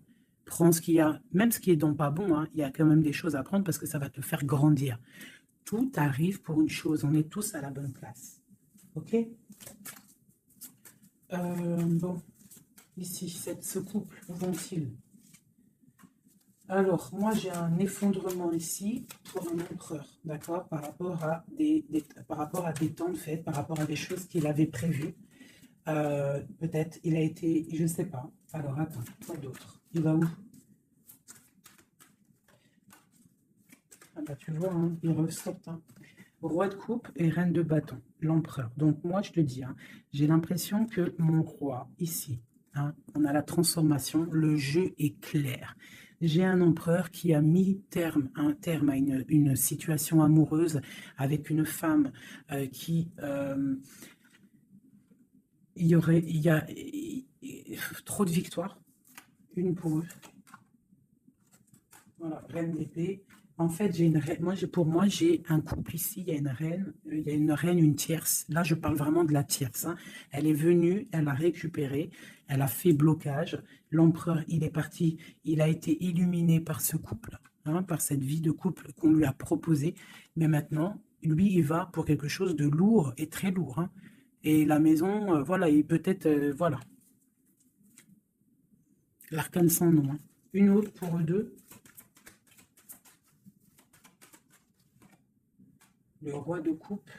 Speaker 1: prends ce qu'il y a, même ce qui est donc pas bon, hein, il y a quand même des choses à prendre parce que ça va te faire grandir. Tout arrive pour une chose, on est tous à la bonne place. Ok? Bon, ici, ce couple, où vont-ils? Alors, moi, j'ai un effondrement ici pour un empereur, d'accord, par rapport à des temps de fête, par rapport à des choses qu'il avait prévues. Peut-être, il a été, je ne sais pas. Alors, attends, quoi d'autre? Il va où? Ah bah, tu vois, hein, il ressortent. Hein. Roi de coupe et reine de bâton, l'empereur. Donc moi, je te dis, hein, j'ai l'impression que mon roi, ici, hein, on a la transformation, le jeu est clair. J'ai un empereur qui a mis un terme à une situation amoureuse avec une femme qui... il y a trop de victoires, une pour eux. Voilà, reine d'épée. En fait, j'ai une reine. Pour moi, j'ai un couple ici. Il y a une reine. Il y a une reine, une tierce. Là, je parle vraiment de la tierce, hein. Elle est venue, elle a récupéré, elle a fait blocage. L'empereur, il est parti. Il a été illuminé par ce couple, hein, par cette vie de couple qu'on lui a proposée. Mais maintenant, lui, il va pour quelque chose de lourd et très lourd, hein. Et la maison, voilà, et peut-être, voilà, l'arcane sans nom, hein. Une autre pour eux deux. Le roi de coupe.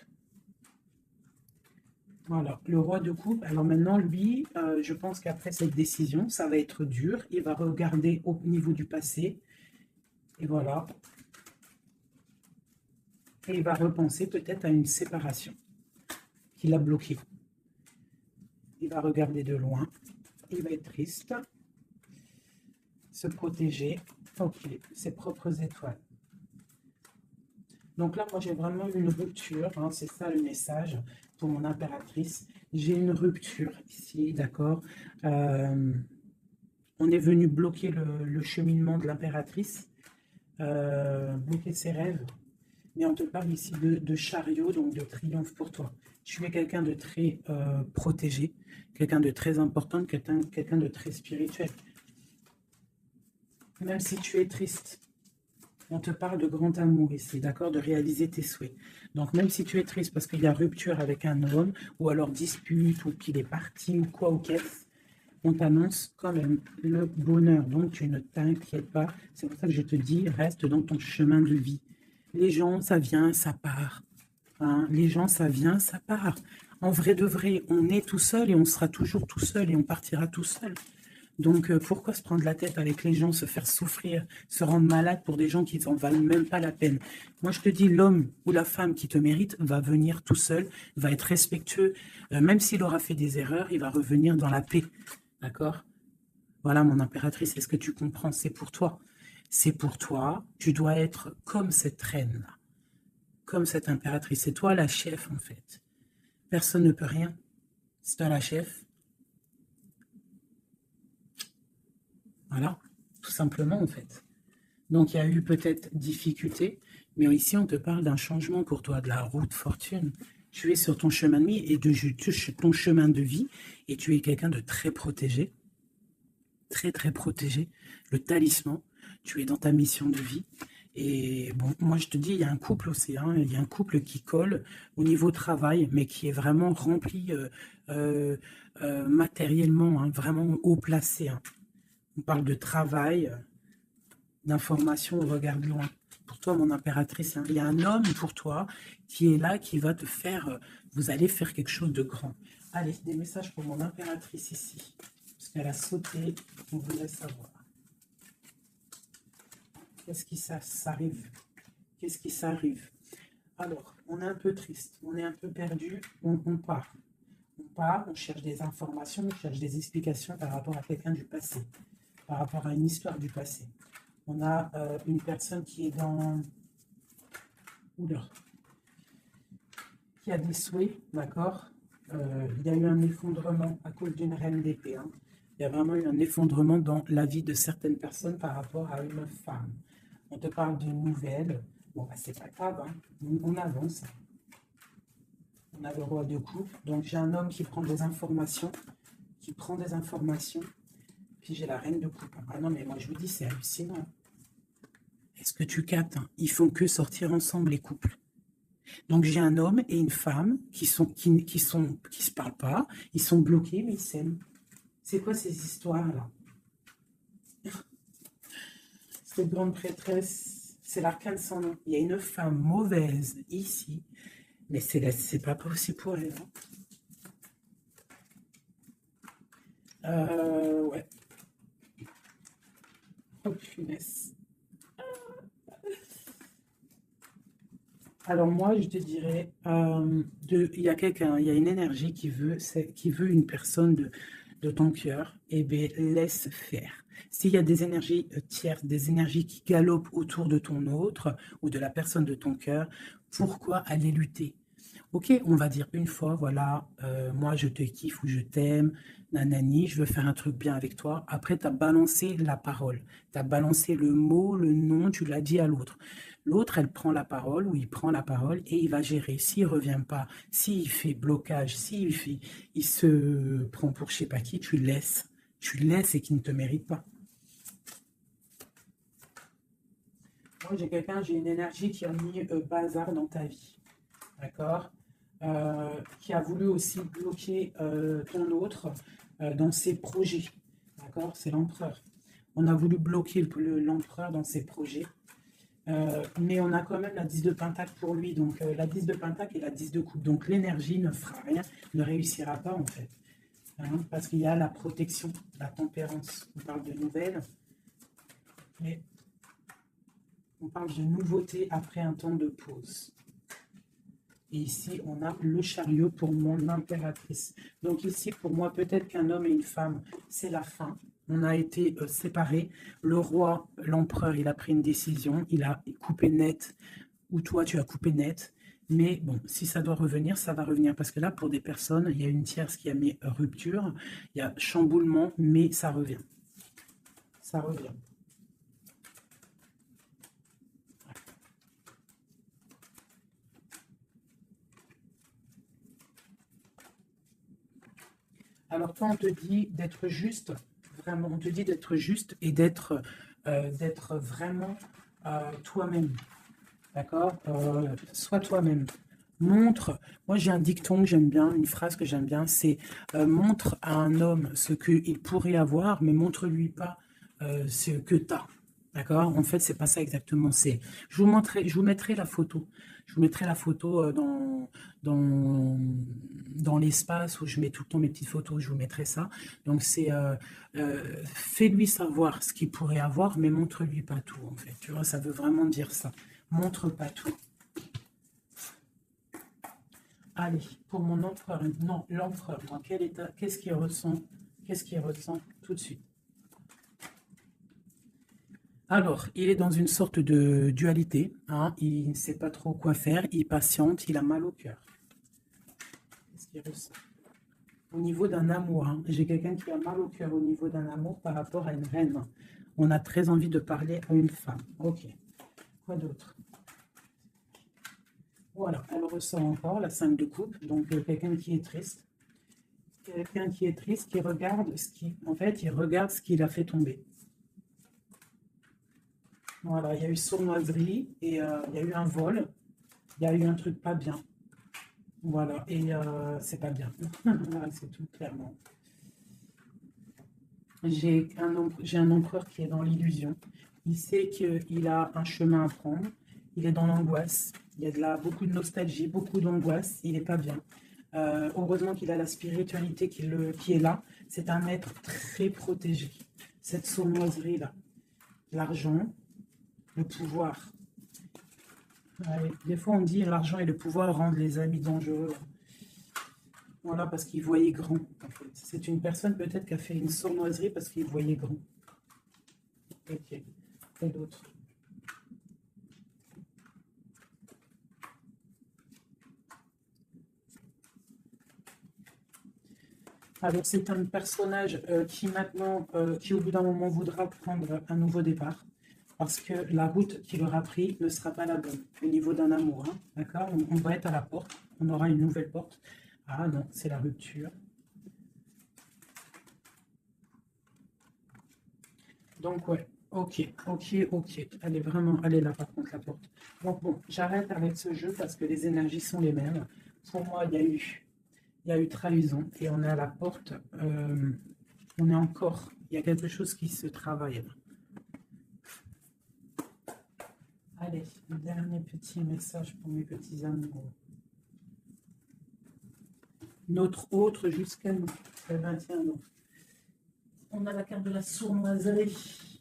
Speaker 1: Voilà, le roi de coupe. Alors maintenant, lui, je pense qu'après cette décision, ça va être dur. Il va regarder au niveau du passé. Et voilà. Et il va repenser peut-être à une séparation qui l'a bloqué. Il va regarder de loin. Il va être triste. Se protéger. Ok, ses propres étoiles. Donc là, moi, j'ai vraiment une rupture, hein, c'est ça le message pour mon impératrice. J'ai une rupture ici, d'accord. On est venu bloquer le cheminement de l'impératrice, bloquer ses rêves. Mais on te parle ici de chariot, donc de triomphe pour toi. Tu es quelqu'un de très protégé, quelqu'un de très important, quelqu'un de très spirituel. Même si tu es triste, on te parle de grand amour ici, d'accord, de réaliser tes souhaits. Donc même si tu es triste parce qu'il y a rupture avec un homme, ou alors dispute, ou qu'il est parti, ou quoi, ou qu'est-ce, on t'annonce quand même le bonheur. Donc tu ne t'inquiètes pas. C'est pour ça que je te dis, reste dans ton chemin de vie. Les gens, ça vient, ça part, hein. Les gens, ça vient, ça part. En vrai de vrai, on est tout seul et on sera toujours tout seul et on partira tout seul. Donc, pourquoi se prendre la tête avec les gens, se faire souffrir, se rendre malade pour des gens qui n'en valent même pas la peine? Moi, je te dis, l'homme ou la femme qui te mérite va venir tout seul, va être respectueux. Même s'il aura fait des erreurs, il va revenir dans la paix. D'accord? Voilà, mon impératrice, est-ce que tu comprends? C'est pour toi. C'est pour toi. Tu dois être comme cette reine-là, comme cette impératrice. C'est toi la chef, en fait. Personne ne peut rien. C'est toi la chef. Voilà, tout simplement en fait. Donc il y a eu peut-être difficulté, mais ici on te parle d'un changement pour toi, de la route fortune. Tu es sur ton chemin de vie et ton chemin de vie et tu es quelqu'un de très protégé, très très protégé. Le talisman, tu es dans ta mission de vie. Et bon, moi je te dis, il y a un couple aussi, hein, il y a un couple qui colle au niveau travail, mais qui est vraiment rempli matériellement, hein, vraiment haut placé, hein. On parle de travail, d'information, regarde loin. Pour toi, mon impératrice, hein, il y a un homme pour toi qui est là, qui va te faire, vous allez faire quelque chose de grand. Allez, des messages pour mon impératrice ici, parce qu'elle a sauté, on voulait savoir. Qu'est-ce qui s'arrive? Qu'est-ce qui s'arrive? Alors, on est un peu triste, on est un peu perdu, on part. On part, on cherche des informations, on cherche des explications par rapport à quelqu'un du passé, par rapport à une histoire du passé. On a une personne qui est dans... Oula. Qui a des souhaits, d'accord. Il y a eu un effondrement à cause d'une reine d'épée, hein. Il y a vraiment eu un effondrement dans la vie de certaines personnes par rapport à une femme. On te parle d'une nouvelle. Bon, bah, c'est pas grave, hein. On avance. On a le roi de coupe. Donc, j'ai un homme qui prend des informations. Puis, j'ai la reine de coupe. Ah non, mais moi, je vous dis, c'est hallucinant. Est-ce que tu captes, hein? Ils font que sortir ensemble, les couples. Donc, j'ai un homme et une femme qui se parlent pas. Ils sont bloqués, mais ils s'aiment. C'est quoi ces histoires-là? Cette grande prêtresse, c'est l'arcane sans nom. Il y a une femme mauvaise ici, mais c'est pas possible pour elle, hein. Ouais. Oh, punaise. Alors moi, je te dirais, il y a quelqu'un, il y a une énergie qui veut une personne de ton cœur, eh bien, laisse faire. S'il y a des énergies tierces, des énergies qui galopent autour de ton autre ou de la personne de ton cœur, pourquoi aller lutter? Ok, on va dire une fois, voilà, moi je te kiffe ou je t'aime, nanani, je veux faire un truc bien avec toi. Après, tu as balancé la parole, tu as balancé le mot, le nom, tu l'as dit à l'autre. L'autre, elle prend la parole ou il prend la parole et il va gérer. S'il revient pas, s'il fait blocage, il se prend pour je sais pas qui, tu le laisses. Tu le laisses et qu'il ne te mérite pas. Moi, j'ai quelqu'un, j'ai une énergie qui a mis bazar dans ta vie. D'accord, qui a voulu aussi bloquer ton autre dans ses projets. D'accord, c'est l'empereur. On a voulu bloquer l'empereur dans ses projets. Mais on a quand même la 10 de pentacle pour lui. Donc la 10 de pentacle et la 10 de coupe. Donc l'énergie ne fera rien, ne réussira pas en fait. Hein, parce qu'il y a la protection, la tempérance. On parle de nouvelles, mais on parle de nouveauté après un temps de pause. Et ici, on a le chariot pour mon impératrice. Donc ici, pour moi, peut-être qu'un homme et une femme, c'est la fin. On a été séparés. Le roi, l'empereur, il a pris une décision. Il a coupé net, ou toi, tu as coupé net. Mais bon, si ça doit revenir, ça va revenir. Parce que là, pour des personnes, il y a une tierce qui a mis rupture. Il y a chamboulement, mais ça revient. Ça revient. Alors toi, on te dit d'être juste, vraiment, on te dit d'être juste et d'être vraiment toi-même, d'accord. Sois toi-même. Montre, moi j'ai un dicton que j'aime bien, une phrase que j'aime bien, c'est montre à un homme ce qu'il pourrait avoir, mais montre-lui pas ce que tu as. D'accord? En fait, c'est pas ça exactement. Je vous mettrai la photo. Je vous mettrai la photo dans, dans l'espace où je mets tout le temps mes petites photos. Je vous mettrai ça. Donc, fais-lui savoir ce qu'il pourrait avoir, mais montre-lui pas tout, en fait. Tu vois, ça veut vraiment dire ça. Montre pas tout. Allez, pour mon empereur, non, l'empereur, dans quel état, qu'est-ce qu'il ressent tout de suite? Alors, il est dans une sorte de dualité, hein, il ne sait pas trop quoi faire, il patiente, il a mal au cœur. Qu'est-ce qu'il ressent? Au niveau d'un amour, hein, j'ai quelqu'un qui a mal au cœur au niveau d'un amour par rapport à une reine. On a très envie de parler à une femme. Ok, quoi d'autre? Voilà, elle ressent encore la 5 de coupe, donc quelqu'un qui est triste. Quelqu'un qui est triste, qui regarde en fait, il regarde ce qu'il a fait tomber. Voilà, il y a eu sournoiserie et il y a eu un vol. Il y a eu un truc pas bien. Voilà, et c'est pas bien. Voilà, c'est tout, clairement. J'ai un empereur qui est dans l'illusion. Il sait qu'il a un chemin à prendre. Il est dans l'angoisse. Il y a beaucoup de nostalgie, beaucoup d'angoisse. Il n'est pas bien. Heureusement qu'il a la spiritualité qui est là. C'est un être très protégé. Cette sournoiserie-là, l'argent, le pouvoir. Ouais, des fois, on dit l'argent et le pouvoir rendent les amis dangereux. Voilà, parce qu'il voyait grand, en fait. C'est une personne peut-être qui a fait une sournoiserie parce qu'il voyait grand. Ok. Et d'autres. Alors, c'est un personnage qui maintenant, qui au bout d'un moment voudra prendre un nouveau départ. Parce que la route qu'il aura pris ne sera pas la bonne au niveau d'un amour. Hein, d'accord, on va être à la porte. On aura une nouvelle porte. Ah non, c'est la rupture. Donc, ouais. Ok, ok, ok. Elle est là par contre, la porte. Donc, bon, j'arrête avec ce jeu parce que les énergies sont les mêmes. Pour moi, il y a eu trahison et on est à la porte. On est encore, il y a quelque chose qui se travaille. Allez, un dernier petit message pour mes petits amoureux. Notre autre jusqu'à nous, le 21 ans. On a la carte de la sournoiserie.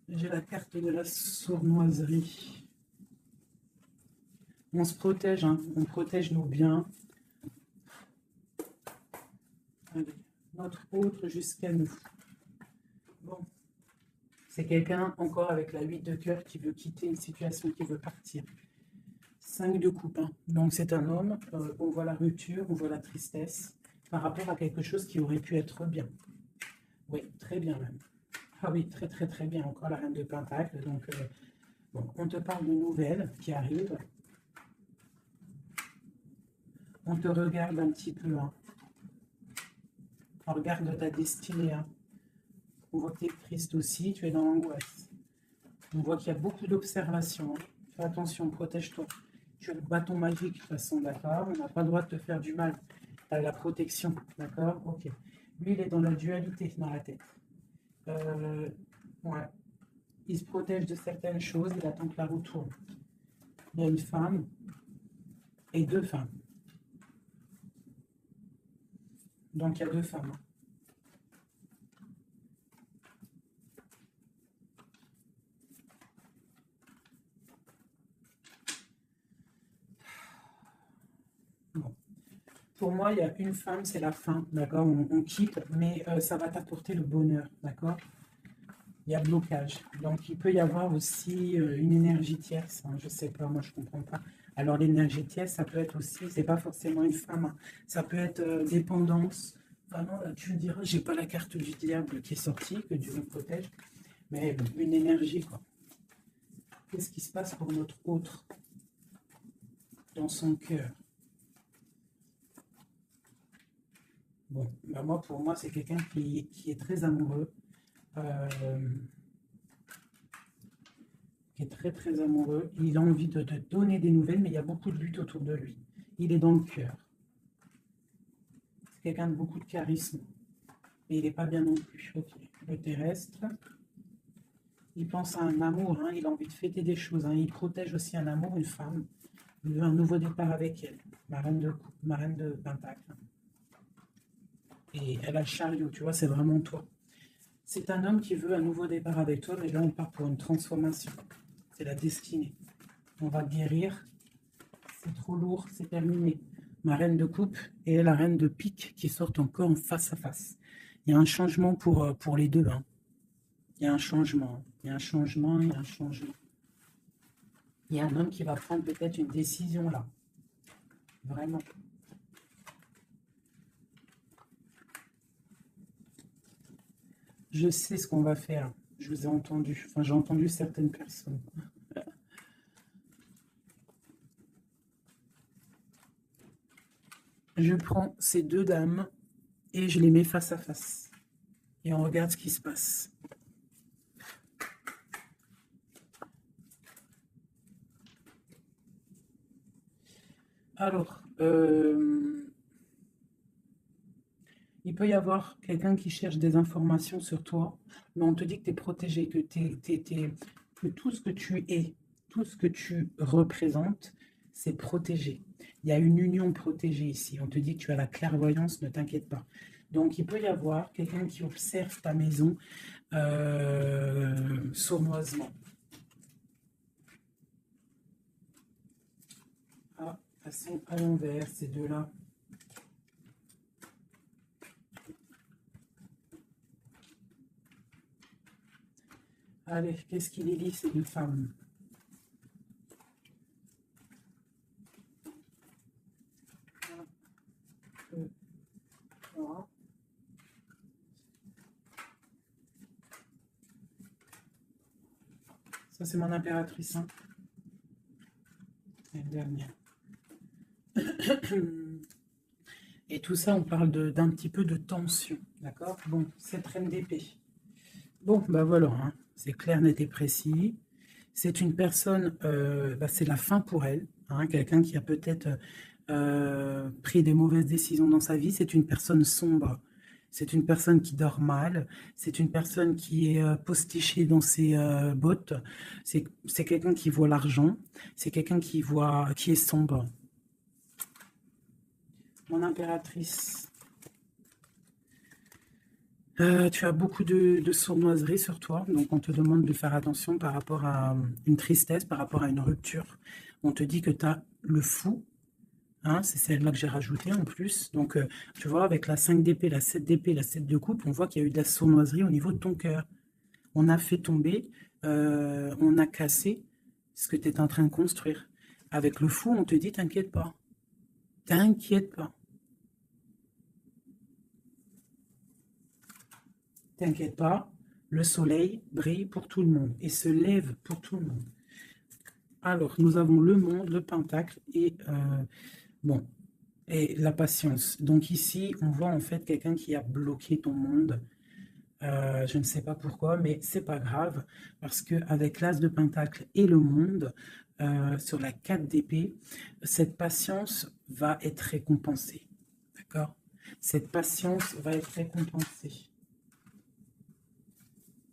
Speaker 1: J'ai la carte de la sournoiserie. On se protège, hein. On protège nos biens. Allez, notre autre jusqu'à nous. Bon, c'est quelqu'un encore avec la 8 de cœur qui veut quitter une situation, qui veut partir. 5 de coupe, hein. Donc c'est un homme, on voit la rupture, on voit la tristesse par rapport à quelque chose qui aurait pu être bien. Oui, très bien même. Ah oui, très très très bien. Encore la reine de Pentacle. Donc, bon, on te parle de nouvelles qui arrivent. On te regarde un petit peu, hein. On regarde ta destinée, hein. On voit que tu es triste aussi, tu es dans l'angoisse. On voit qu'il y a beaucoup d'observations, hein. Fais attention, protège-toi. Tu as le bâton magique de toute façon, d'accord? On n'a pas le droit de te faire du mal. Tu as la protection, d'accord? Ok. Lui, il est dans la dualité dans la tête. Ouais. Il se protège de certaines choses, il attend que la roue tourne. Il y a une femme et 2 femmes. Donc il y a 2 femmes. Bon. Pour moi, il y a une femme, c'est la fin, d'accord? On quitte, mais ça va t'apporter le bonheur, d'accord? Il y a blocage. Donc il peut y avoir aussi une énergie tierce, hein, je sais pas, moi je comprends pas. Alors l'énergie tierce, ça peut être aussi, c'est pas forcément une femme, hein. Ça peut être dépendance. Vraiment, là, tu me diras, j'ai pas la carte du diable qui est sortie, que Dieu nous protège, mais bon, une énergie, quoi. Qu'est-ce qui se passe pour notre autre dans son cœur? Bon, bah moi, pour moi, c'est quelqu'un qui est très amoureux, euh, qui est très très amoureux. Il a envie de te donner des nouvelles, mais il y a beaucoup de lutte autour de lui. Il est dans le cœur. C'est quelqu'un de beaucoup de charisme. Et il n'est pas bien non plus. Ok. Le terrestre. Il pense à un amour, hein. Il a envie de fêter des choses, hein. Il protège aussi un amour, une femme. Il veut un nouveau départ avec elle. Ma reine de Pentacle. Et elle a le chariot, tu vois, c'est vraiment toi. C'est un homme qui veut un nouveau départ avec toi, mais là on part pour une transformation. C'est la destinée. On va guérir. C'est trop lourd, c'est terminé. Ma reine de coupe et la reine de pique qui sortent encore en face à face. Il y a un changement pour les deux, hein. Il y a un changement. Il y a un changement, il y a un changement. Il y a un homme qui va prendre peut-être une décision là. Vraiment. Je sais ce qu'on va faire. Je vous ai entendu. Enfin, j'ai entendu certaines personnes. Je prends ces 2 dames et je les mets face à face. Et on regarde ce qui se passe. Alors, il peut y avoir quelqu'un qui cherche des informations sur toi, mais on te dit que tu es protégé, que tout ce que tu es, tout ce que tu représentes, c'est protégé. Il y a une union protégée ici. On te dit que tu as la clairvoyance, ne t'inquiète pas. Donc, il peut y avoir quelqu'un qui observe ta maison sournoisement. Ah, elles sont à l'envers, ces deux-là. Allez, qu'est-ce qu'il élit, ces 2 femmes? Un, deux, trois. Ça, c'est mon impératrice, hein. Et dernière. Et tout ça, on parle d'un petit peu de tension, d'accord? Bon, cette reine d'épée. Bon, bah voilà, hein, c'est clair, net et précis. C'est une personne, bah, c'est la fin pour elle, hein, quelqu'un qui a peut-être pris des mauvaises décisions dans sa vie. C'est une personne sombre. C'est une personne qui dort mal. C'est une personne qui est postichée dans ses bottes. C'est quelqu'un qui voit l'argent. C'est quelqu'un qui est sombre. Mon impératrice. Tu as beaucoup de sournoiserie sur toi, donc on te demande de faire attention par rapport à une tristesse, par rapport à une rupture. On te dit que tu as le fou, hein, c'est celle-là que j'ai rajoutée en plus. Donc, tu vois, avec la 5 d'épée, la 7 d'épée, la 7 de coupe, on voit qu'il y a eu de la sournoiserie au niveau de ton cœur. On a fait tomber, on a cassé ce que tu es en train de construire. Avec le fou, on te dit, t'inquiète pas. T'inquiète pas. T'inquiète pas, le soleil brille pour tout le monde et se lève pour tout le monde. Alors, nous avons le monde, le pentacle et, bon, et la patience. Donc ici, on voit en fait quelqu'un qui a bloqué ton monde. Je ne sais pas pourquoi, mais c'est pas grave, parce qu'avec l'as de pentacle et le monde, sur la 4 d'épée, cette patience va être récompensée. D'accord? Cette patience va être récompensée.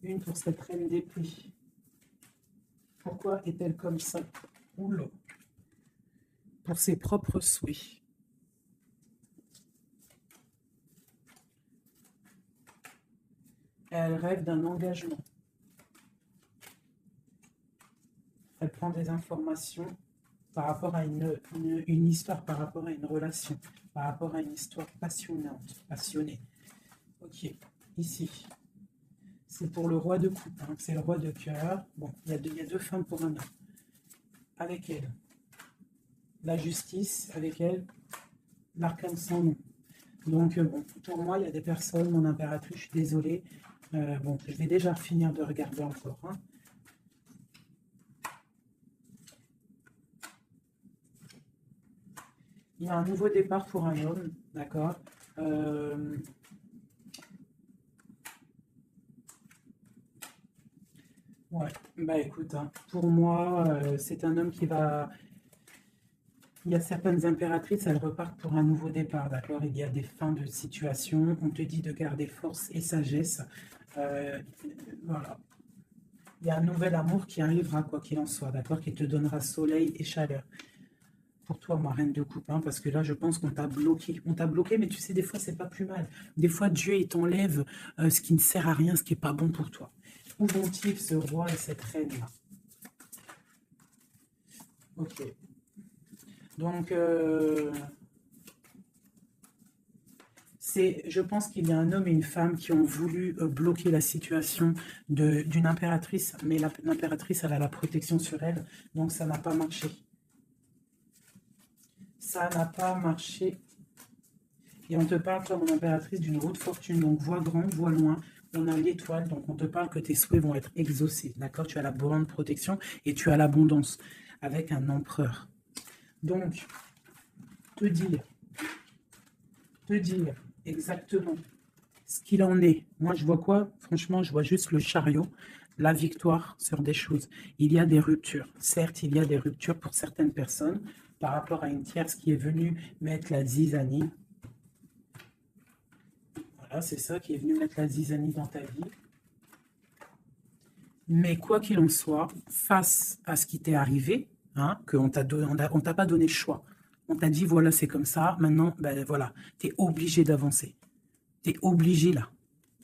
Speaker 1: Une pour cette reine d'épée. Pourquoi est-elle comme ça? Oula. Pour ses propres souhaits. Elle rêve d'un engagement. Elle prend des informations par rapport à une histoire, par rapport à une relation, par rapport à une histoire passionnante, passionnée. Ok, ici. C'est pour le roi de coupe, hein. C'est le roi de cœur. Bon, il y a deux femmes pour un homme. Avec elle, la justice, avec elle, l'arcane sans nom. Donc, bon, pour moi, il y a des personnes, mon impératrice, je suis désolée. Bon, je vais déjà finir de regarder encore. Hein. Il y a un nouveau départ pour un homme, d'accord. Ouais, bah écoute, hein, pour moi, c'est un homme qui va... Il y a certaines impératrices, elles repartent pour un nouveau départ, d'accord. Il y a des fins de situation, on te dit de garder force et sagesse. Voilà. Il y a un nouvel amour qui arrivera, quoi qu'il en soit, d'accord, qui te donnera soleil et chaleur. Pour toi, ma reine de coupe, hein, parce que là, je pense qu'on t'a bloqué. On t'a bloqué, mais tu sais, des fois, c'est pas plus mal. Des fois, Dieu, il t'enlève ce qui ne sert à rien, ce qui n'est pas bon pour toi. Où vont-ils, ce roi et cette reine-là? Ok. Donc, je pense qu'il y a un homme et une femme qui ont voulu bloquer la situation d'une impératrice, mais l'impératrice, elle a la protection sur elle, donc ça n'a pas marché. Ça n'a pas marché. Et on te parle, toi, mon impératrice, d'une roue de fortune, donc vois grand, vois loin. On a l'étoile, donc on te parle que tes souhaits vont être exaucés, d'accord? Tu as la bonne protection et tu as l'abondance, avec un empereur. Donc, te dire exactement ce qu'il en est. Moi, je vois quoi? Franchement, je vois juste le chariot, la victoire sur des choses. Il y a des ruptures. Certes, il y a des ruptures pour certaines personnes par rapport à une tierce qui est venue mettre la zizanie. Voilà, c'est ça qui est venu mettre la zizanie dans ta vie. Mais quoi qu'il en soit, face à ce qui t'est arrivé, hein, qu'on t'a pas donné le choix. On t'a dit, voilà, c'est comme ça. Maintenant, ben voilà, tu es obligé d'avancer. Tu es obligé là.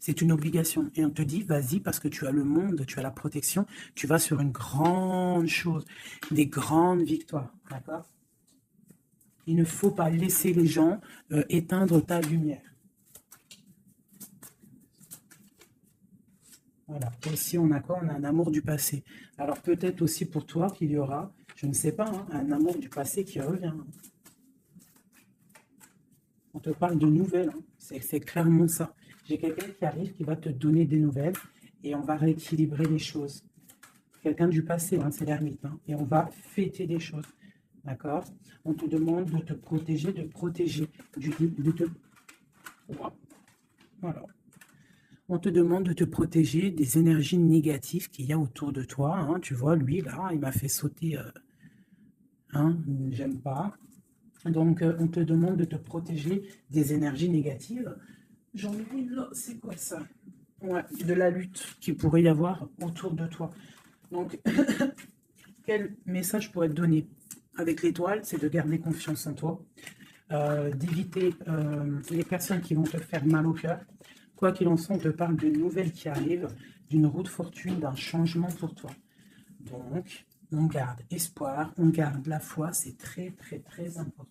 Speaker 1: C'est une obligation. Et on te dit, vas-y, parce que tu as le monde, tu as la protection, tu vas sur une grande chose, des grandes victoires. D'accord? Il ne faut pas laisser les gens éteindre ta lumière. Voilà. Ici, on a quoi? On a un amour du passé. Alors, peut-être aussi pour toi qu'il y aura, je ne sais pas, hein, un amour du passé qui revient. On te parle de nouvelles. Hein. C'est clairement ça. J'ai quelqu'un qui arrive, qui va te donner des nouvelles et on va rééquilibrer les choses. Quelqu'un du passé, hein, c'est l'ermite. Hein, et on va fêter des choses. D'accord? On te demande de te protéger, de te... Voilà. On te demande de te protéger des énergies négatives qu'il y a autour de toi. Hein. Tu vois, lui, là, il m'a fait sauter. Hein, j'aime pas. Donc, on te demande de te protéger des énergies négatives. J'en ai une là, c'est quoi ça? Ouais, de la lutte qu'il pourrait y avoir autour de toi. Donc, quel message pourrait te donner avec l'étoile? C'est de garder confiance en toi, d'éviter les personnes qui vont te faire mal au cœur. Quoi qu'il en soit, on te parle de nouvelles qui arrivent, d'une roue de fortune, d'un changement pour toi. Donc, on garde espoir, on garde la foi, c'est très, très, très important.